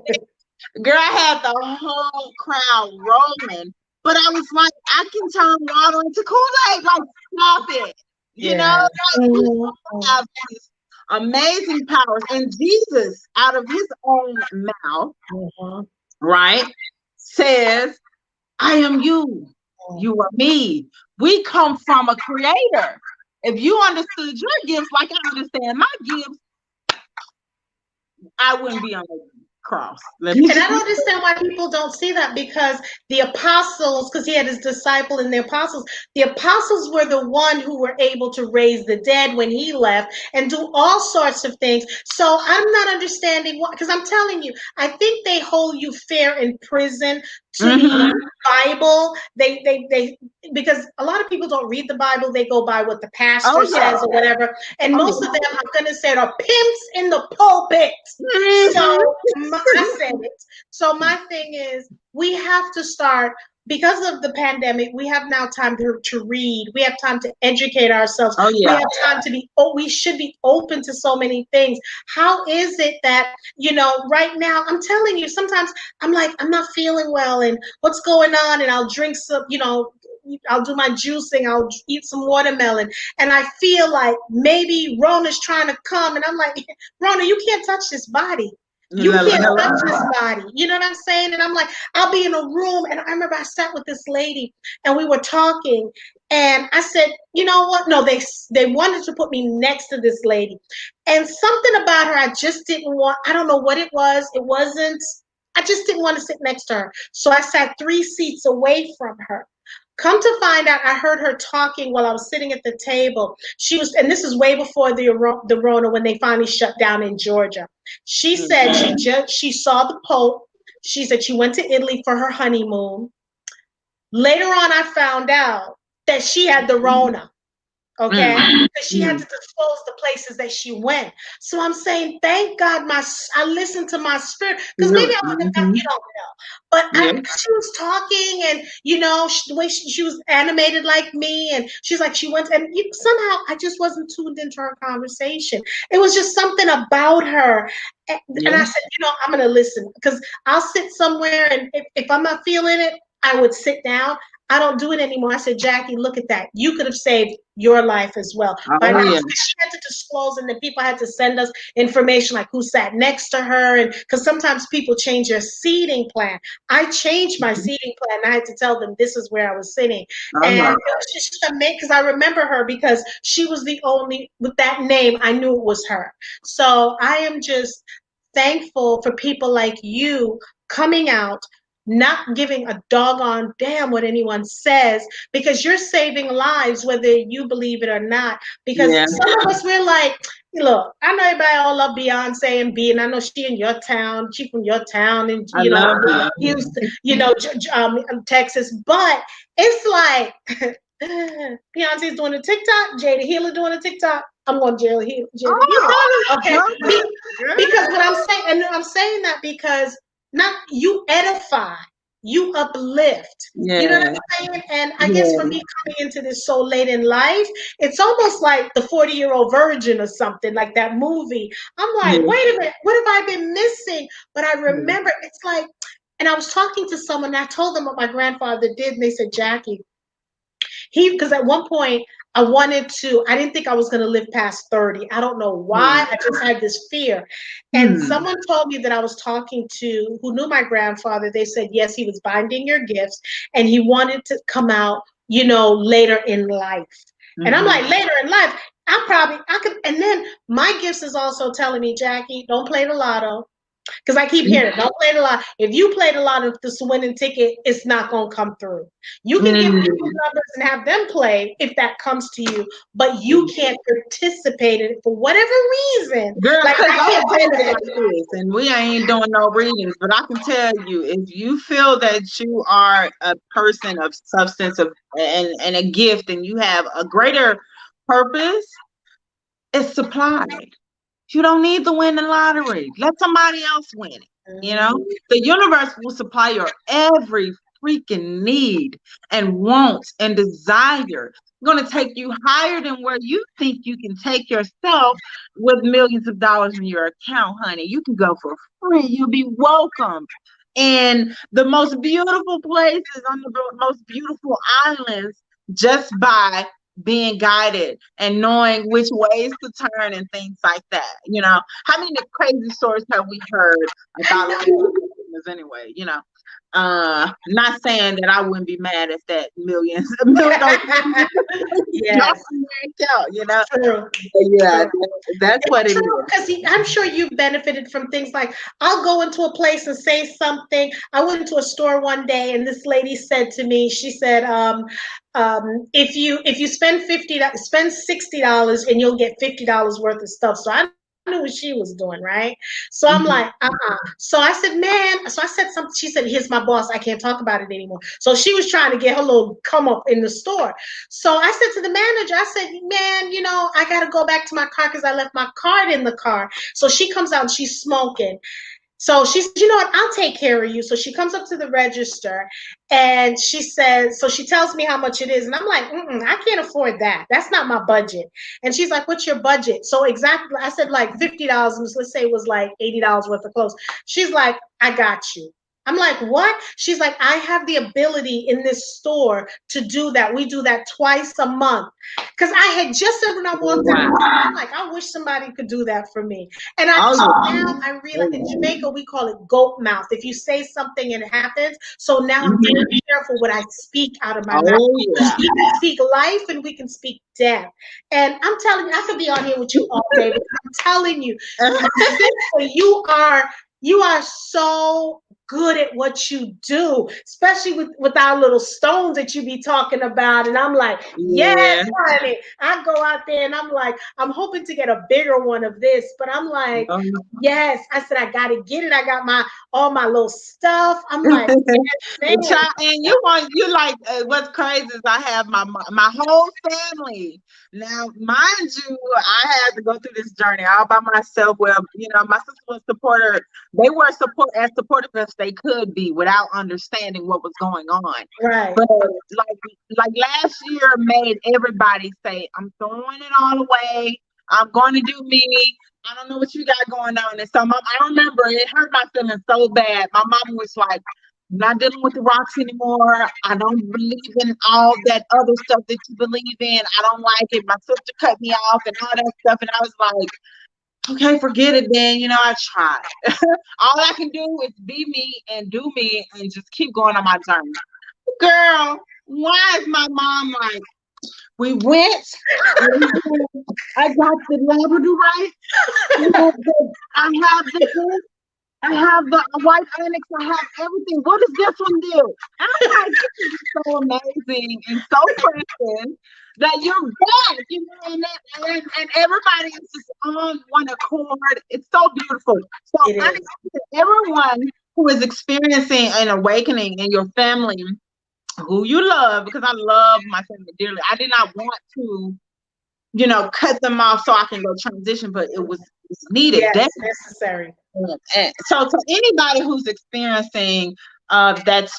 Girl, I had the whole crowd rolling, but I was like, I can turn water into Kool-Aid. Like, stop it. You know, people have these amazing powers. And Jesus, out of his own mouth, right, says, I am you. You are me. We come from a creator. If you understood your gifts like I understand my gifts, I wouldn't be on the cross. And I don't understand why people don't see that, because the apostles, because he had his disciple and the apostles were the one who were able to raise the dead when he left and do all sorts of things. So I'm not understanding why, because I'm telling you, I think they hold you fair in prison to the Bible. They because a lot of people don't read the Bible, they go by what the pastor says or whatever. And most of them, I'm gonna say, are pimps in the pulpit. So I said it. So my thing is, we have to start, because of the pandemic, we have now time to read. We have time to educate ourselves. We have time to we should be open to so many things. How is it that, right now, I'm telling you, sometimes I'm like, I'm not feeling well and what's going on? And I'll drink some, I'll do my juicing, I'll eat some watermelon. And I feel like maybe Rona's trying to come. And I'm like, Rona, you can't touch this body. You can't touch this body. You know what I'm saying? And I'm like, I'll be in a room. And I remember I sat with this lady and we were talking. And I said, you know what? No, they wanted to put me next to this lady. And something about her, I just didn't want, I don't know what it was. I just didn't want to sit next to her. So I sat 3 seats away from her. Come to find out, I heard her talking while I was sitting at the table. And this is way before the Rona, when they finally shut down in Georgia. She said she saw the Pope. She said she went to Italy for her honeymoon. Later on, I found out that she had the Rona. Okay, because she had to disclose the places that she went. So I'm saying, thank God I listened to my spirit, because maybe I wouldn't have done, you don't know. But she was talking, and the way she was animated like me, and she's like, she went, and somehow I just wasn't tuned into her conversation. It was just something about her. And I said, I'm going to listen, because I'll sit somewhere, and if I'm not feeling it, I would sit down. I don't do it anymore. I said, Jackie, look at that. You could have saved your life as well. By Oh now, yeah. she had to disclose, and then people had to send us information like who sat next to her. And because sometimes people change their seating plan. I changed my seating plan. I had to tell them this is where I was sitting. Oh And yeah. it was just amazing because I remember her because she was the only, with that name, I knew it was her. So I am just thankful for people like you coming out, not giving a doggone damn what anyone says, because you're saving lives whether you believe it or not. Because Yeah. some of us, we're like, look, I know everybody all love Beyonce and B, and I know she in your town, she from your town, and I love it. Houston, Texas, but it's like Beyonce's doing a TikTok, Jada Healer doing a TikTok. I'm going to Jada Healer. Okay, because what I'm saying, and I'm saying that because not you edify, you uplift. You know what Yeah. I'm saying? And I guess for Yeah. me coming into this so late in life, it's almost like the 40-year-old virgin or something, like that movie. I'm like, Yeah. wait a minute, what have I been missing? But I Yeah. remember it's like, and I was talking to someone, and I told them what my grandfather did, and they said, Jackie, because at one point I didn't think I was going to live past 30. I don't know why. I just had this fear. And Hmm. someone told me that I was talking to who knew my grandfather. They said, yes, he was binding your gifts and he wanted to come out, later in life. And I'm like, later in life, I could. And then my gifts is also telling me, Jackie, don't play the lotto. Because I keep hearing, don't play the lot. If you play the lot of this winning ticket, it's not going to come through. You can give people Mm. numbers and have them play if that comes to you, but you can't participate in it for whatever reason. Girl, Like, because I I'm can't gonna tell do you that. like this, and we ain't doing no readings, but I can tell you if you feel that you are a person of substance of and a gift and you have a greater purpose, it's supplied. You don't need to win the lottery. Let somebody else win it. The universe will supply your every freaking need and want and desire. It's going to take you higher than where you think you can take yourself with millions of dollars in your account, honey. You can go for free. You'll be welcome in the most beautiful places on the most beautiful islands just by being guided and knowing which ways to turn and things like that. How many crazy stories have we heard about life anyway? Not saying that I wouldn't be mad if that millions, a million dollars, Yes. True. Yeah, that's what it True, is. because I'm sure you've benefited from things like I'll go into a place and say something. I went into a store one day and this lady said to me, she said, if you spend $60 and you'll get $50 worth of stuff. So I knew what she was doing, right? So I'm like, So I said, so I said something. She said, here's my boss. I can't talk about it anymore. So she was trying to get her little come up in the store. So I said to the manager, I said, man, I got to go back to my car because I left my card in the car. So she comes out and she's smoking. So she said, you know what, I'll take care of you. So she comes up to the register and she says, so she tells me how much it is. And I'm like, I can't afford that. That's not my budget. And she's like, what's your budget? So exactly, I said like $50. Let's say it was like $80 worth of clothes. She's like, I got you. I'm like, what? She's like, I have the ability in this store to do that. We do that twice a month. Because I had just said when I walked out, I'm like, I wish somebody could do that for me. And now I realize in Jamaica, we call it goat mouth. If you say something and it happens. So now I'm very careful what I speak out of my mouth. Yeah. We can speak life and we can speak death. And I'm telling you, I could be on here with you all day, but I'm telling you, you are so good at what you do, especially with our little stones that you be talking about. And I'm like, yes, honey. I go out there and I'm like, I'm hoping to get a bigger one of this, but I'm like, yes. I said, I gotta get it. I got all my little stuff. I'm like, yes, and you like what's crazy is I have my whole family. Now, mind you, I had to go through this journey all by myself. Well, my sister was supporter. They were as supportive as they could be without understanding what was going on. Right. But like last year made everybody say, I'm throwing it all away. I'm going to do me. I don't know what you got going on. And so I remember it hurt my feelings so bad. My mom was like, I'm not dealing with the rocks anymore. I don't believe in all that other stuff that you believe in. I don't like it. My sister cut me off and all that stuff. And I was like, okay, forget it then. I tried. All I can do is be me and do me and just keep going on my journey. Girl, why is my mom like, we went, I got the labradorite, I have the I have the white onyx. I have everything. What does this one do? And I'm like, this is so amazing and so precious that you're back, and everybody is just on one accord. It's so beautiful. So It is. everyone who is experiencing an awakening in your family, who you love, because I love my family dearly. I did not want to, cut them off so I can go transition, but it was needed. Yes, Definitely. necessary. And so to anybody who's experiencing that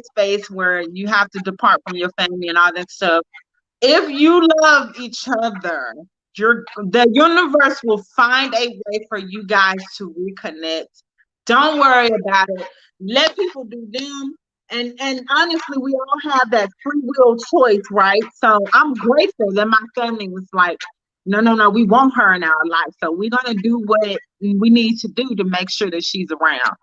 space where you have to depart from your family and all that stuff, if you love each other, the universe will find a way for you guys to reconnect. Don't worry about it. Let people do them. And honestly, we all have that free will choice, right? So I'm grateful that my family was like, no, we want her in our life. So we're gonna do what we need to do to make sure that she's around.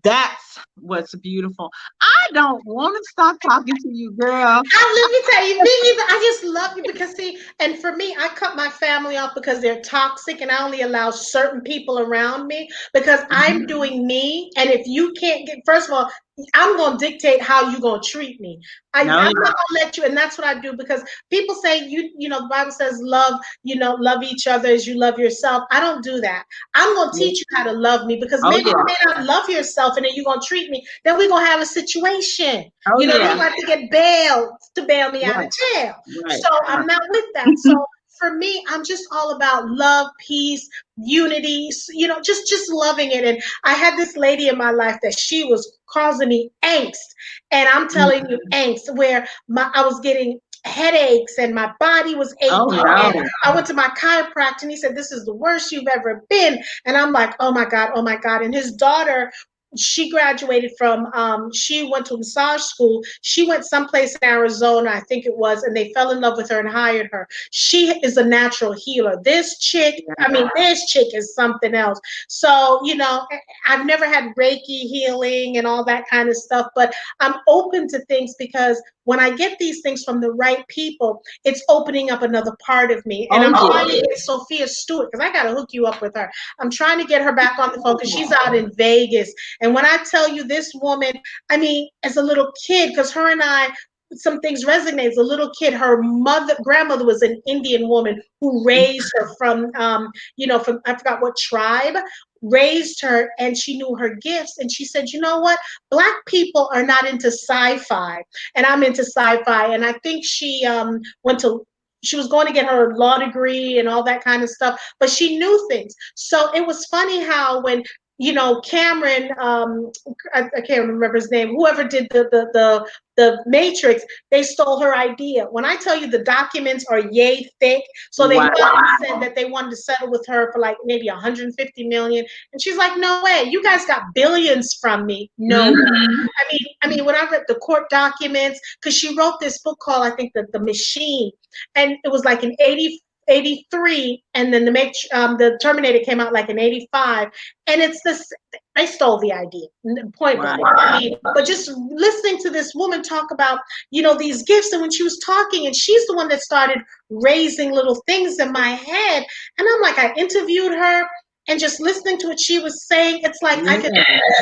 That's what's beautiful. I don't want to stop talking to you, girl. Let me tell you, me either. I just love you because see, and for me, I cut my family off because they're toxic, and I only allow certain people around me because I'm doing me. And if you can't get, first of all, I'm gonna dictate how you gonna treat me. I'm not gonna let you, and that's what I do because people say the Bible says love, love each other as you love yourself. I don't do that. I'm gonna teach you how to love me because maybe you may not love yourself, and then you're gonna treat me. Then we're gonna have a situation. You're going to get bailed to bail me out of jail. So I'm not with that. So for me, I'm just all about love, peace, unity, just loving it. And I had this lady in my life that she was causing me angst. And I'm telling you, angst, where I was getting headaches and my body was aching. And I went to my chiropractor and he said, this is the worst you've ever been. And I'm like, oh my God, oh my God. And his daughter, she graduated from she went to massage school. She went someplace in Arizona, I think it was, and they fell in love with her and hired her. She is a natural healer. This chick is something else. So I've never had Reiki healing and all that kind of stuff, but I'm open to things because when I get these things from the right people, it's opening up another part of me. And I'm trying to get Sophia Stewart, because I got to hook you up with her. I'm trying to get her back on the phone because she's out in Vegas. And when I tell you this woman, I mean, as a little kid, because her and I, some things resonate. As a little kid, her grandmother was an Indian woman who raised her from I forgot what tribe, raised her, and she knew her gifts. And she said, you know what? Black people are not into sci-fi, and I'm into sci-fi. And I think she she was going to get her law degree and all that kind of stuff, but she knew things. So it was funny how when Cameron, I can't remember his name, whoever did the Matrix, they stole her idea. When I tell you the documents are yay thick, so they finally said that they wanted to settle with her for like maybe 150 million, and she's like, no way, you guys got billions from me. No, I mean, when I read the court documents, because she wrote this book called, I think, the Machine, and it was like in 83, and then the Terminator came out like in 85, and it's this. They stole the idea, point blank. I mean, but just listening to this woman talk about these gifts, and when she was talking, and she's the one that started raising little things in my head, and I'm like, I interviewed her, and just listening to what she was saying, it's like I could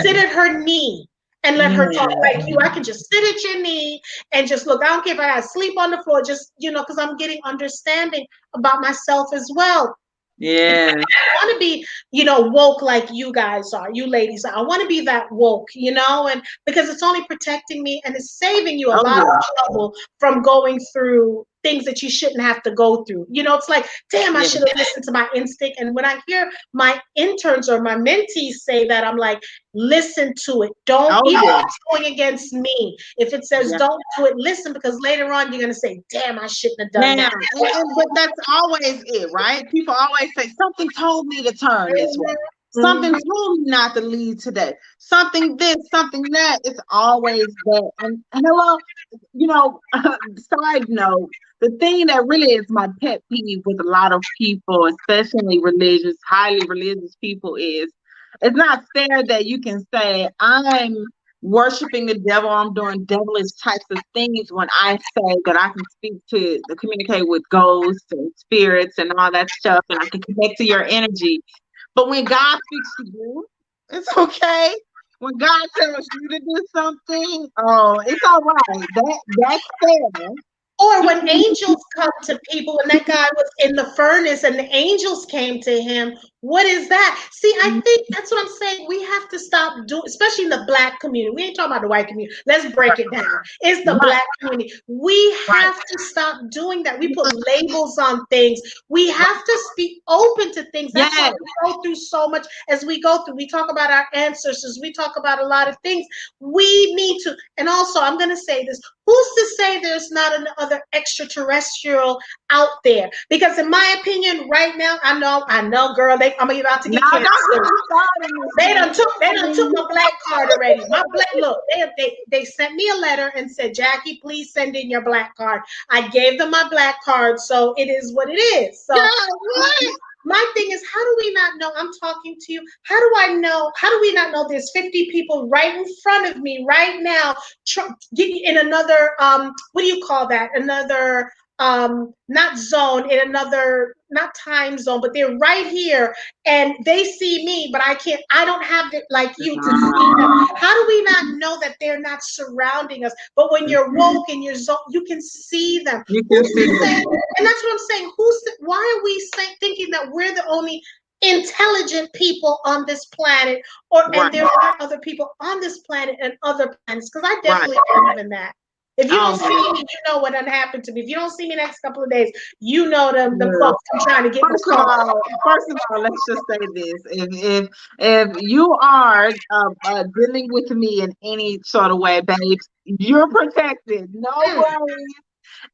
sit at her knee and let her talk like you. I can just sit at your knee and just look. I don't care if I got to sleep on the floor, just, because I'm getting understanding about myself as well. Yeah. I want to be, woke like you guys are, you ladies are. I want to be that woke, and because it's only protecting me and it's saving you a lot of trouble from going through things that you shouldn't have to go through. It's like, damn, I should have listened to my instinct. And when I hear my interns or my mentees say that, I'm like, listen to it. Don't, even if it's going against me. If it says don't do it, listen, because later on you're going to say, damn, I shouldn't have done that. But that's always it, right? People always say, something told me to turn this way. Something told me not to leave today. Something this, something that. It's always that. And hello, side note, the thing that really is my pet peeve with a lot of people, especially religious, highly religious people, is it's not fair that you can say, I'm worshiping the devil, I'm doing devilish types of things when I say that I can communicate with ghosts and spirits and all that stuff, and I can connect to your energy. But when God speaks to you, it's okay. When God tells you to do something, oh, it's all right. That's fair. Or when angels come to people, when that guy was in the furnace and the angels came to him, what is that? See, I think that's what I'm saying. We have to stop doing, especially in the black community. We ain't talking about the white community. Let's break it down. It's the black community. We have to stop doing that. We put labels on things. We have to be open to things. That's why we go through so much as we go through. We talk about our ancestors. We talk about a lot of things. We need to, and also I'm going to say this. Who's to say there's not another extraterrestrial out there? Because in my opinion, right now, I know, girl, I'm about to get canceled. They done took my black card already. My black, look, they sent me a letter and said, Jackie, please send in your black card. I gave them my black card, so it is what it is. So my thing is, how do we not know? I'm talking to you. How do I know? How do we not know there's 50 people right in front of me right now, in another, what do you call that? Another, not zone, in another, not time zone, but they're right here and they see me, but I don't have it like you to see them. How do we not know that they're not surrounding us? But when you're woke and you're zone, you can see them. You can see them. And that's what I'm saying. Why are we thinking that we're the only intelligent people on this planet, and there are other people on this planet and other planets? Because I definitely believe in that. If you don't see me, you know what done happened to me. If you don't see me next couple of days, you know the folks I'm trying to get. First of all, let's just say this: if you are dealing with me in any sort of way, babes, you're protected. No worries.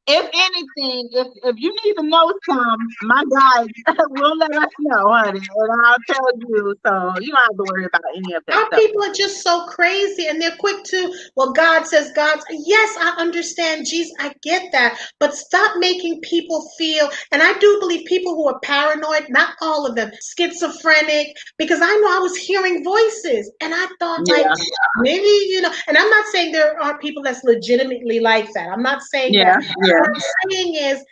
If anything, if you need to know some, my guy will let us know, honey, and I'll tell you. So you don't have to worry about any of that Our stuff. people are just so crazy, and they're quick to, well, God says, yes, I understand, Jesus, I get that, but stop making people feel, and I do believe people who are paranoid, not all of them, schizophrenic, because I know I was hearing voices, and I thought, like, maybe, and I'm not saying there aren't people that's legitimately like that. I'm not saying that. What I'm saying is,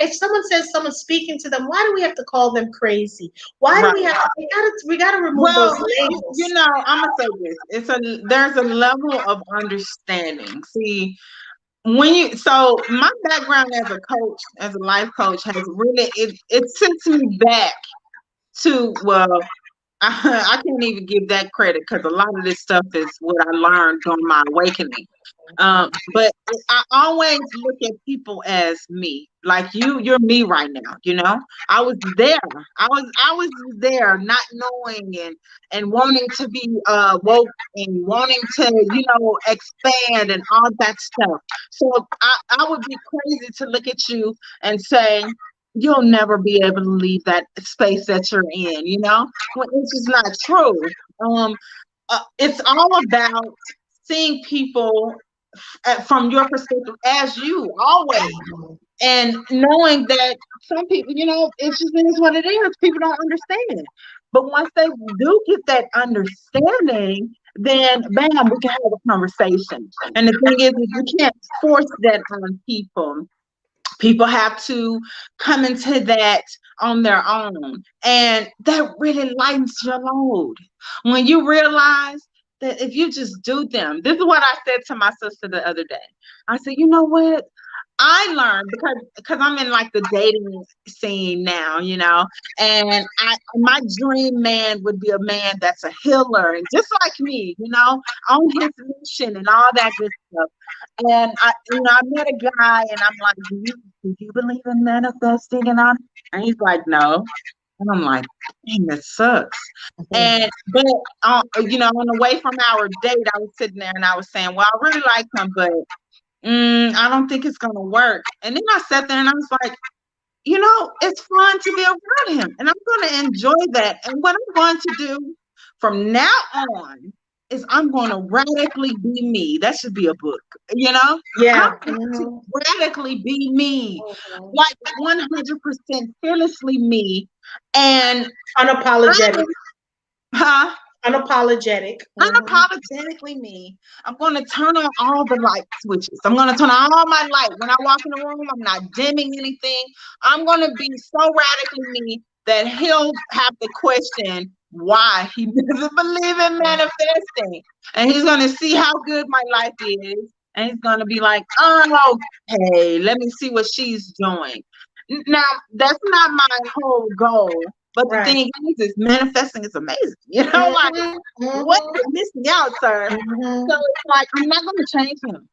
if someone says someone's speaking to them, why do we have to call them crazy? Why do we have to? We gotta remove those labels. I'm gonna say this. There's a level of understanding. See, so my background as a coach, as a life coach, has really it sends me back to I can't even give that credit because a lot of this stuff is what I learned during my awakening. But I always look at people as me, like you're me right now. I was there. I was there, not knowing and wanting to be woke and wanting to expand and all that stuff. So I would be crazy to look at you and say, you'll never be able to leave that space that you're in, when it's just not true. It's all about seeing people from your perspective as you always, and knowing that some people, it just is what it is. People don't understand. But once they do get that understanding, then bam, we can have a conversation. And the thing is, you can't force that on people. People have to come into that on their own. And that really lightens your load. When you realize that if you just do them, this is what I said to my sister the other day. I said, you know what? I learned because I'm in like the dating scene now, and my dream man would be a man that's a healer and just like me, on his mission and all that good stuff. And I met a guy and I'm like, do you believe in manifesting and all? And he's like, no. And I'm like, dang, that sucks. But on the way from our date, I was sitting there and I was saying, well, I really like him, but I don't think it's gonna work. And then I sat there and I was like, you know, it's fun to be around him, and I'm going to enjoy that. And what I'm going to do from now on is I'm going to radically be me. That should be a book, you know? I'm Yeah. going to radically be me, Mhm. like 100% fearlessly me. And Unapologetic. huh? Unapologetic. Mhm. Unapologetically me. I'm going to turn on all the light switches. I'm going to turn on all my light. When I walk in the room, I'm not dimming anything. I'm going to be so radically me that he'll have to question why he doesn't believe in manifesting. And he's going to see how good my life is. And he's going to be like, oh, okay, let me see what she's doing. Now, that's not my whole goal. But the Right. thing is manifesting is amazing. You know, like, Mhm. what Mhm. you're missing out, sir. Mhm. So it's like, I'm not going to change him.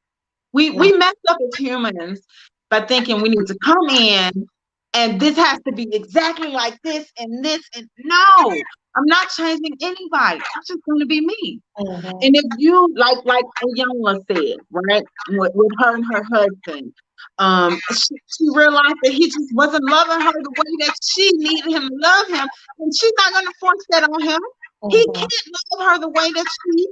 We messed up as humans by thinking we need to come in and this has to be exactly like this and this. And no, I'm not changing anybody. I'm just going to be me. Mhm. And if you like Youngla said, right, with her and her husband, she realized that he just wasn't loving her the way that she needed him to love him, and she's not going to force that on him. He Mhm. can't love her the way that she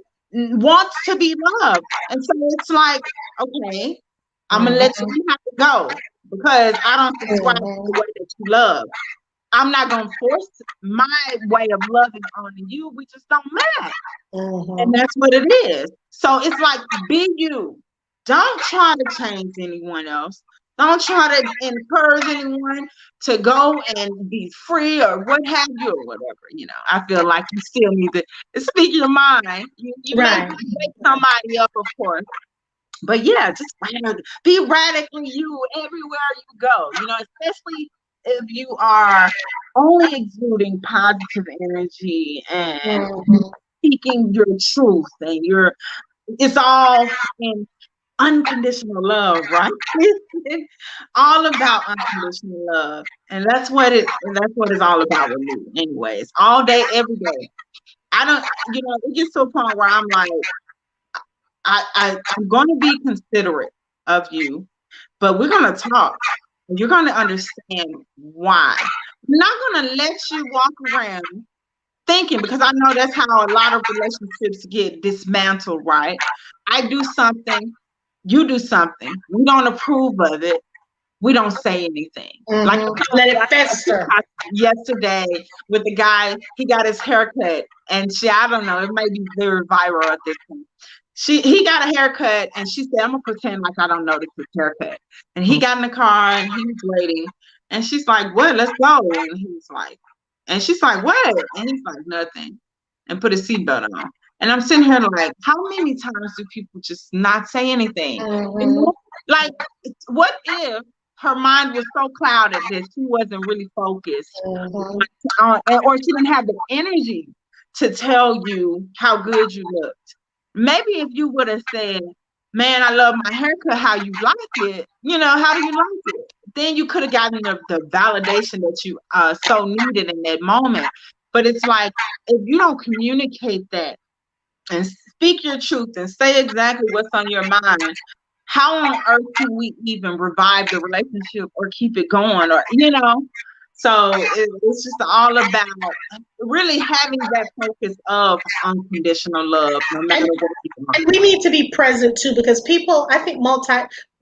wants to be loved, and so it's like, okay, I'm gonna let Mhm. you have to go because I don't subscribe to the Mhm. way that you love. I'm not gonna force my way of loving on you. We just don't match. And Mhm. that's what it is. So it's like, be you. Don't try to change anyone else. Don't try to encourage anyone to go and be free or what have you or whatever. You know, I feel like you still need to speak your mind. You may Right. wake somebody up, of course. But yeah, just be radically you everywhere you go. You know, especially if you are only exuding positive energy and Mhm. speaking your truth and it's all in unconditional love, right? It's all about unconditional love. And that's what it's all about with me anyways. All day, every day. I don't, you know, it gets to a point where I'm like, I'm gonna be considerate of you, but we're gonna talk. You're gonna understand why. I'm not gonna let you walk around thinking, because I know that's how a lot of relationships get dismantled, right? I do something, you do something, we don't approve of it, we don't say anything. Like Mhm. Let I it saw a fester. TikTok yesterday with the guy, he got his haircut, and I don't know, it might be very viral at this point. He got a haircut, and she said, I'm gonna pretend like I don't notice his haircut. And he got in the car and he was waiting, and she's like, what? Let's go. And he's like, and she's like, what? And he's like, nothing. And put his seatbelt on. And I'm sitting here like, how many times do people just not say anything? You Mhm. know, like, what if her mind was so clouded that she wasn't really focused Mhm. on, or she didn't have the energy to tell you how good you looked? Maybe if you would have said, man, I love my haircut, how you like it, you know, how do you like it? Then you could have gotten the validation that you so needed in that moment. But it's like, if you don't communicate that and speak your truth and say exactly what's on your mind, how on earth can we even revive the relationship or keep it going, or you know? So it's just all about really having that focus of unconditional love, no matter And what people are and we need to be present too, because people, I think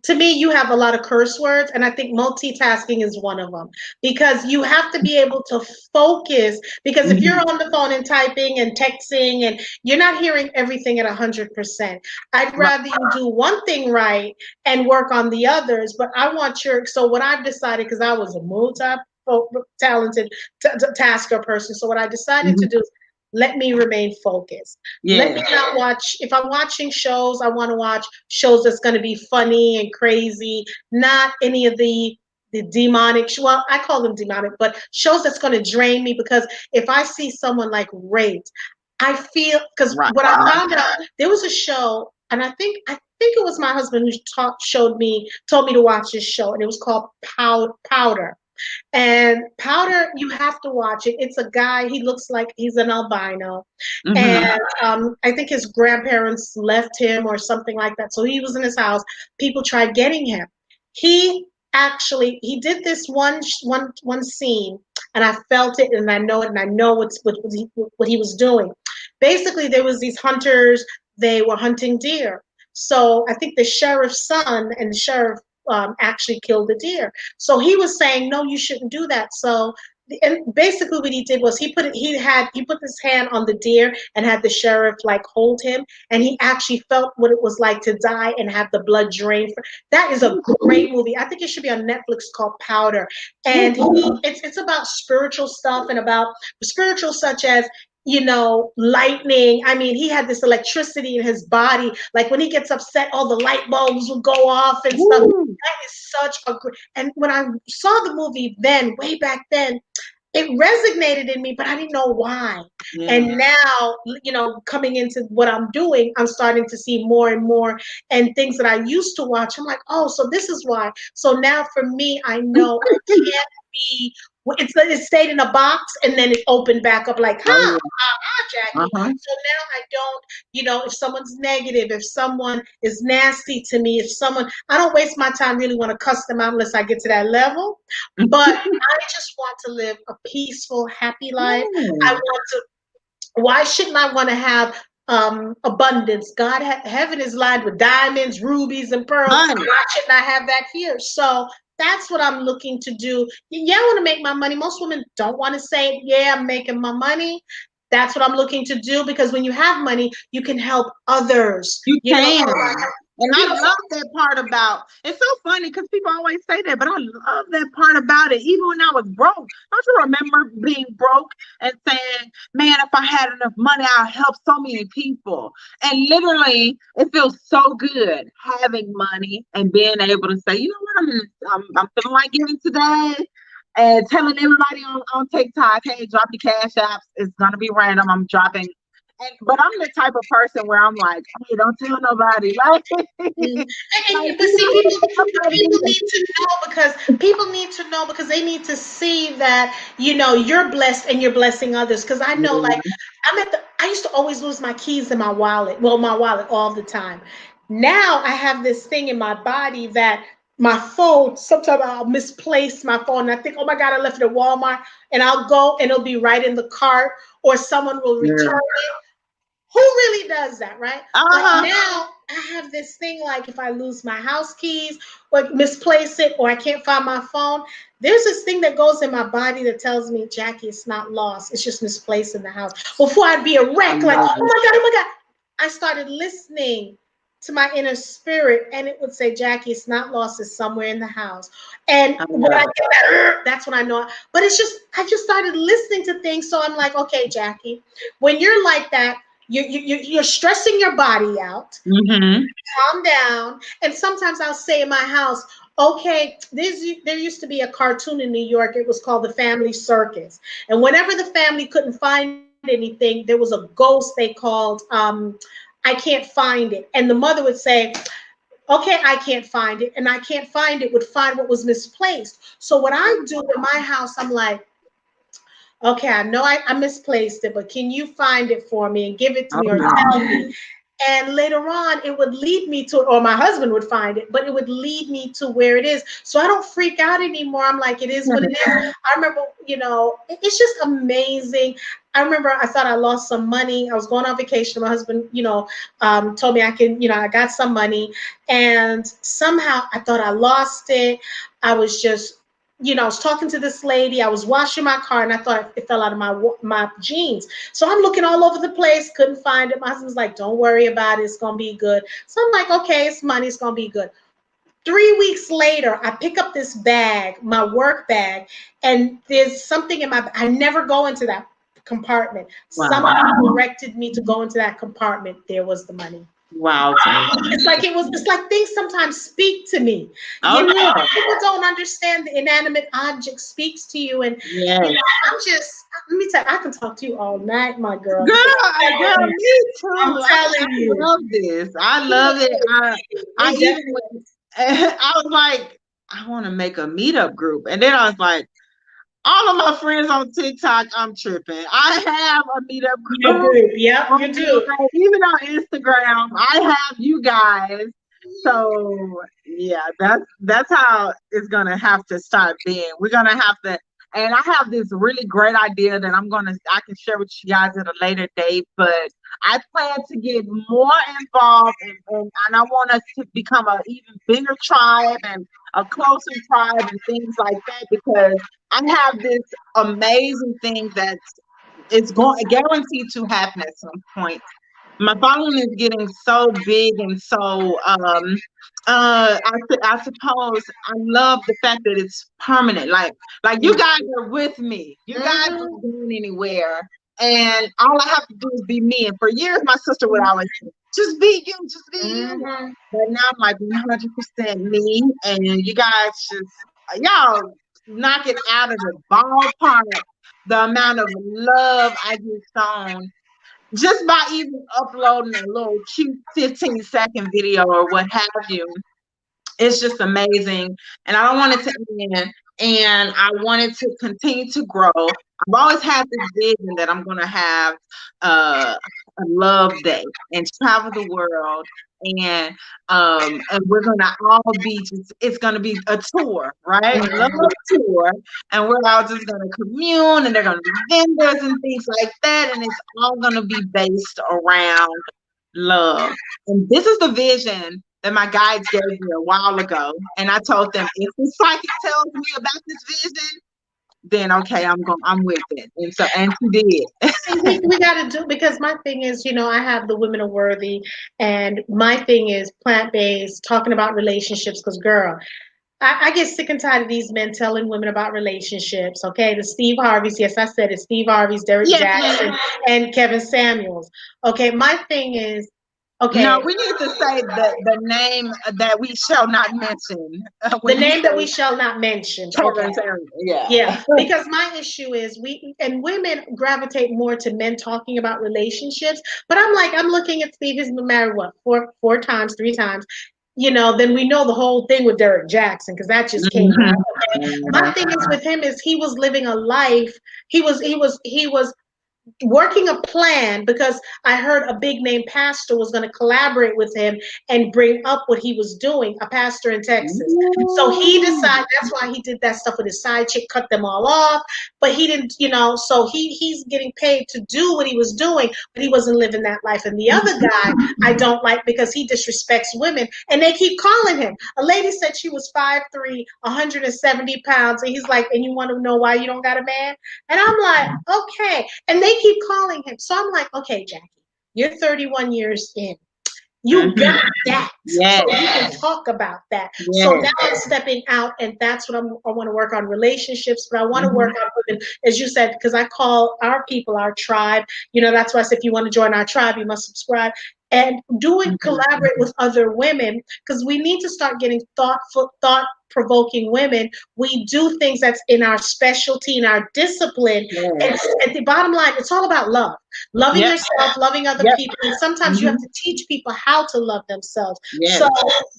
to me, you have a lot of curse words, and I think multitasking is one of them, because you have to be able to focus, because if you're saying. on the phone and typing and texting and you're not hearing everything at 100%, I'd Right. rather you do one thing right and work on the others. But I want so what I've decided, because I was a talented tasker person, so what I decided to Mhm. do is let me remain focused. Let me Yeah. not watch, if I'm watching shows, I want to watch shows that's going to be funny and crazy, not any of the demonic, well, I call them demonic, but shows that's going to drain me, because if I see someone like raped, I feel, because Right. what I found out, there was a show, and I think it was my husband who told me to watch this show, and it was called Powder. And Powder, you have to watch it. It's a guy, he looks like he's an albino. Hmm. And I think his grandparents left him or something like that. So he was in his house. People tried getting him. He actually he did this one scene, and I felt it, and I know it, and I know what he was doing. Basically, there was these hunters. They were hunting deer. So I think the sheriff's son and the sheriff actually killed the deer. So he was saying, no, you shouldn't do that. So and basically what he did was he put his hand on the deer and had the sheriff like hold him, and he actually felt what it was like to die and have the blood drain. That is a great movie. I think it should be on Netflix, called Powder. And it's about spiritual stuff, and about spiritual such as, lightning. I mean, he had this electricity in his body. Like when he gets upset, all the light bulbs would go off and stuff. That is such a great. And when I saw the movie then, way back then, it resonated in me, but I didn't know why. Yeah. And now, coming into what I'm doing, I'm starting to see more and more, and things that I used to watch. I'm like, oh, so this is why. So now for me, I know I can't be. It stayed in a box and then it opened back up like, Jackie. So now I don't, if someone's negative, if someone is nasty to me, I don't waste my time really want to cuss them out unless I get to that level. But I just want to live a peaceful, happy life. Why shouldn't I want to have abundance? Heaven is lined with diamonds, rubies, and pearls. Why shouldn't I have that here? So that's what I'm looking to do. Yeah, I want to make my money. Most women don't want to say, yeah, I'm making my money. That's what I'm looking to do, because when you have money, you can help others. You can. And I love that part about, it's so funny because people always say that, but I love that part about it. Even when I was broke, don't you remember being broke and saying, man, if I had enough money, I'll help so many people. And literally, it feels so good having money and being able to say, you know what, I'm feeling like giving today. And telling everybody on TikTok, hey, drop your cash apps. It's going to be random. I'm dropping. But I'm the type of person where I'm like, hey, don't tell nobody. Like, but see, people need to know, because they need to see that, you're blessed and you're blessing others. Because I know, like, I used to always lose my keys in my wallet. Well, my wallet all the time. Now I have this thing in my body that my phone, sometimes I'll misplace my phone and I think, oh my God, I left it at Walmart, and I'll go and it'll be right in the cart, or someone will return it. Who really does that, right? But now I have this thing, like if I lose my house keys or misplace it, or I can't find my phone, there's this thing that goes in my body that tells me, Jackie, it's not lost. It's just misplaced in the house. Before I'd be a wreck, like, oh my God. I started listening to my inner spirit, and it would say, Jackie, it's not lost, it's somewhere in the house. And when I get that, that's when I know. But I just started listening to things. So I'm like, okay, Jackie, when you're like that, you're stressing your body out. Calm down. And sometimes I'll say in my house, okay, there used to be a cartoon in New York. It was called The Family Circus. And whenever the family couldn't find anything, there was a ghost they called I can't find it. And the mother would say, okay, I can't find it. And I can't find it would find what was misplaced. So what I do in my house, I'm like, okay, I know I misplaced it, but can you find it for me and give it to me, or tell me? And later on, it would lead me to, or my husband would find it, but it would lead me to where it is. So I don't freak out anymore. I'm like, it is what it is. I remember, it's just amazing. I remember I thought I lost some money. I was going on vacation. My husband, told me I can, I got some money, and somehow I thought I lost it. I was just, I was talking to this lady. I was washing my car, and I thought it fell out of my jeans. So I'm looking all over the place, couldn't find it. My husband's like, don't worry about it. It's going to be good. So I'm like, okay, it's money. It's going to be good. 3 weeks later, I pick up this bag, my work bag, and there's something in I never go into that compartment. Wow. Someone directed me to go into that compartment. There was the money. Wow. It's like things sometimes speak to me. People don't understand the inanimate object speaks to you. And let me tell you, I can talk to you all night, my girl. Girl, me too. I'm telling you. I love this. I love it. I was like, I want to make a meetup group. And then I was like, all of my friends on TikTok, I'm tripping. I have a meetup group. Yeah, you do. Even on Instagram, I have you guys. So yeah, that's how it's gonna have to start being. We're gonna have to, and I have this really great idea that I can share with you guys at a later date. But I plan to get more involved, and I want us to become an even bigger tribe and a closer tribe and things like that, because I have this amazing thing that's it's going guaranteed to happen at some point. My following is getting so big and so I suppose I love the fact that it's permanent. Like you guys are with me. You guys Mhm. aren't going anywhere. And all I have to do is be me. And for years my sister would always say, just be you, just be you. Mhm. But now I'm like 100% me, and you guys just y'all knock it out of the ballpark. The amount of love I get shown just by even uploading a little cute 15-second video or what have you. It's just amazing. And I don't want it to end. And I want it to continue to grow. I've always had this vision that I'm going to have a love day and travel the world. And we're gonna all be just it's gonna be a tour, right? Love tour. And we're all just gonna commune, and they're gonna be vendors and things like that. And it's all gonna be based around love. And this is the vision that my guides gave me a while ago. And I told them, if the psychic tells me about this vision, then okay, I'm with it. And she did. See, we got to do because my thing is, I have the Women are Worthy, and my thing is plant based, talking about relationships. Because, girl, I get sick and tired of these men telling women about relationships. Okay, the Steve Harveys. Yes, I said it. Steve Harveys, Derek Yes, Jackson, ma'am. and Kevin Samuels. Okay, my thing is, No, okay, we need to say the name that we shall not mention the when you name that we say shall not mention. Okay. Kevin Samuel. Yeah. Yeah, because my issue is we and women gravitate more to men talking about relationships. But I'm looking at Steve. He's been married what four times, three times. Then we know the whole thing with Derek Jackson because that just came Mhm. out. Okay? My thing is with him is he was living a life. He was working a plan because I heard a big name pastor was going to collaborate with him and bring up what he was doing, a pastor in Texas. So he decided that's why he did that stuff with his side chick, cut them all off. But he didn't, so he's getting paid to do what he was doing, but he wasn't living that life. And the other guy I don't like because he disrespects women and they keep calling him. A lady said she was 5'3", 170 pounds, and he's like, and you want to know why you don't got a man? And I'm like, okay. And they keep calling him. So I'm like, okay, Jackie, you're 31 years in. You Mhm. got that. Yes. So we can talk about that. So Yes. now I'm stepping out, and that's what I want to work on relationships, but I want to work Mhm. on women, as you said, because I call our people our tribe. That's why I said if you want to join our tribe, you must subscribe. And Mhm. collaborate with other women because we need to start getting thought provoking women. We do things that's in our specialty, in our discipline. Yes. And at the bottom line, it's all about love, loving Yep. yourself, loving other Yep. people. And sometimes you have Mhm. to teach people how to love themselves. Yes. So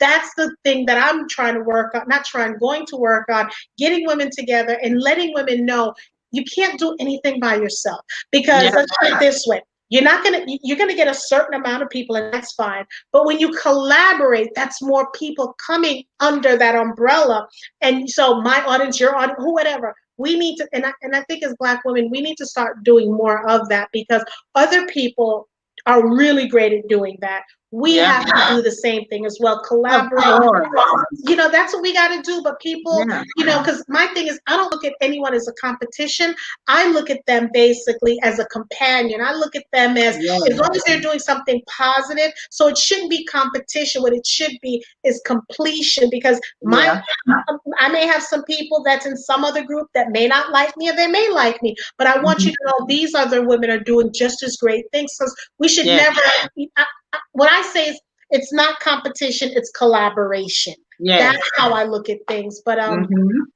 that's the thing that I'm trying to work on, not trying, going to work on, getting women together and letting women know you can't do anything by yourself. Because Yep. let's put it this way. You're gonna get a certain amount of people, and that's fine. But when you collaborate, that's more people coming under that umbrella. And so my audience, your audience, whatever, we need to, and I think as Black women, we need to start doing more of that because other people are really great at doing that. We Yep. have to do the same thing as well. Of Collaborate. course. That's what we got to do. But people, Yeah. because my thing is, I don't look at anyone as a competition. I look at them basically as a companion. I look at them as Yes. long as they're doing something positive. So it shouldn't be competition. What it should be is completion because Yeah. I may have some people that's in some other group that may not like me or they may like me, but I want you Mhm. to know these other women are doing just as great things because we should Yes. never, what I say is it's not competition, it's collaboration. Yes. That's how I look at things. But Mhm.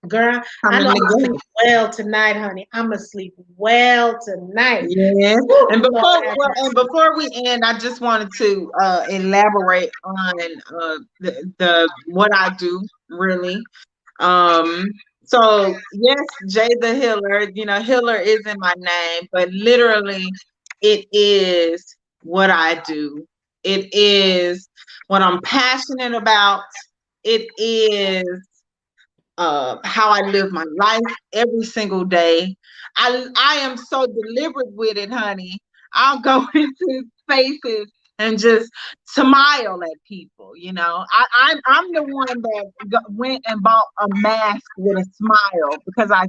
girl, I know Coming I'm gonna sleep together. well tonight, honey. I'm gonna sleep well tonight. Yes. Woo, And Lord before have well, and mercy. before we end, I just wanted to elaborate on the what I do really. Um, so yes, Jay the Healer, Healer is in my name, but literally it is what I do. It is what I'm passionate about. It is how I live my life every single day. I am so deliberate with it, honey. I'll go into spaces and just smile at people. I'm the one that went and bought a mask with a smile because I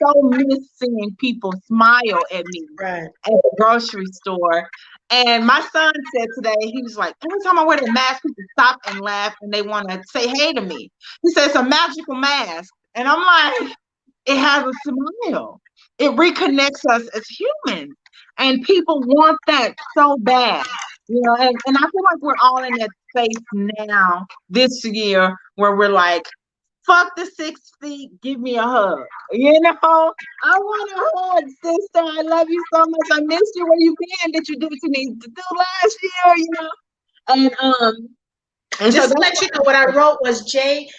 so miss seeing people smile at me Right. at the grocery store. And my son said today, he was like, every time I wear the mask, people stop and laugh and they want to say hey to me. He said it's a magical mask. And I'm like, it has a smile. It reconnects us as humans. And people want that so bad. And I feel like we're all in that space now this year where we're like, fuck the 6 feet, give me a hug. I want a hug, sister. I love you so much. I miss you. Where you been? Did you do what you needed to do last year? And Just so to let you know, what I wrote was, Jay,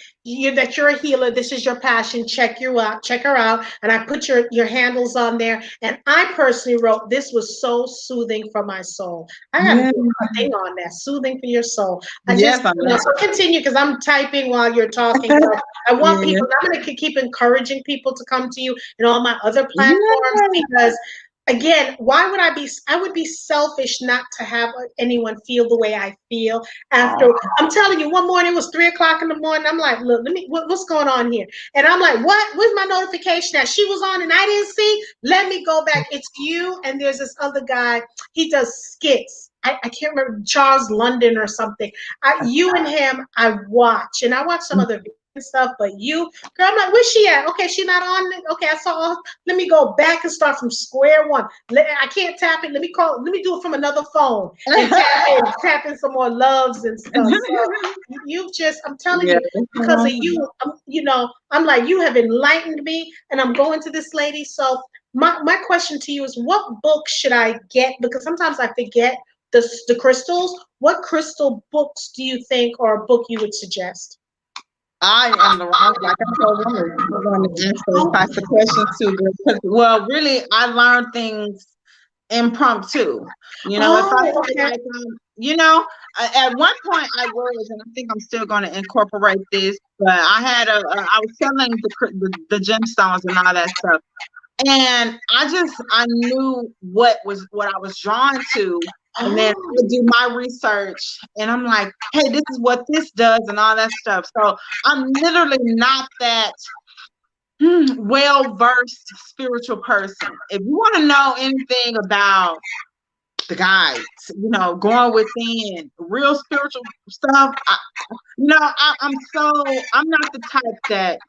that you're a healer. This is your passion. Check you out. Check her out. And I put your handles on there. And I personally wrote, this was so soothing for my soul. I got to do a thing on that. Soothing for your soul. So continue, because I'm typing while you're talking. So I want people, I'm going to keep encouraging people to come to you in all my other platforms because, again, I would be selfish not to have anyone feel the way I feel after. I'm telling you, one morning it was 3:00 in the morning. I'm like, look, what's going on here? And I'm like, what? Where's my notification that she was on and I didn't see? Let me go back. It's you. And there's this other guy. He does skits. I can't remember, Charles London or something. You and him, I watch. And I watch some other stuff, but you, girl, I'm like, where's she at? Okay, she's not on. Okay, I saw. Let me go back and start from square one. I can't tap it. Let me do it from another phone and tap in some more loves and stuff. So I'm telling you, because of you, I'm like, you have enlightened me, and I'm going to this lady. So my question to you is, what book should I get? Because sometimes I forget the crystals. What crystal books do you think, or a book you would suggest? I am the wrong, like I told women, I'm going to ask those types of questions too. Because, well, really, I learn things impromptu. If I feel like at one point I was, and I think I'm still going to incorporate this, but I was selling the gemstones and all that stuff. And I knew what I was drawn to. And then I do my research and I'm like, hey, this is what this does and all that stuff. So I'm literally not that well-versed spiritual person. If you want to know anything about the guides, going within real spiritual stuff, I'm not the type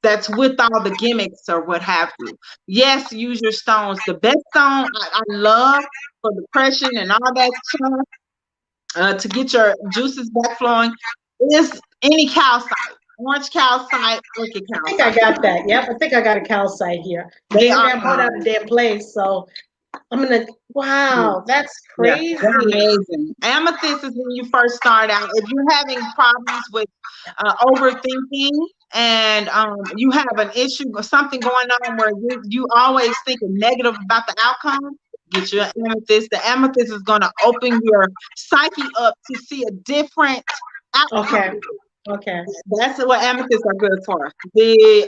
that's with all the gimmicks or what have you. Yes, use your stones. The best stone I love for depression and all that stuff, to get your juices back flowing, is any calcite. Orange calcite, orchid calcite. I think I got that. Yep, I think I got a calcite here. They are bought out of their place, so I'm gonna. Wow, that's crazy. Yeah, that's amazing. Amethyst is when you first start out. If you're having problems with overthinking and you have an issue or something going on where you always thinking negative about the outcome, get your amethyst. The amethyst is going to open your psyche up to see a different outcome. Okay. That's what amethysts are good for. The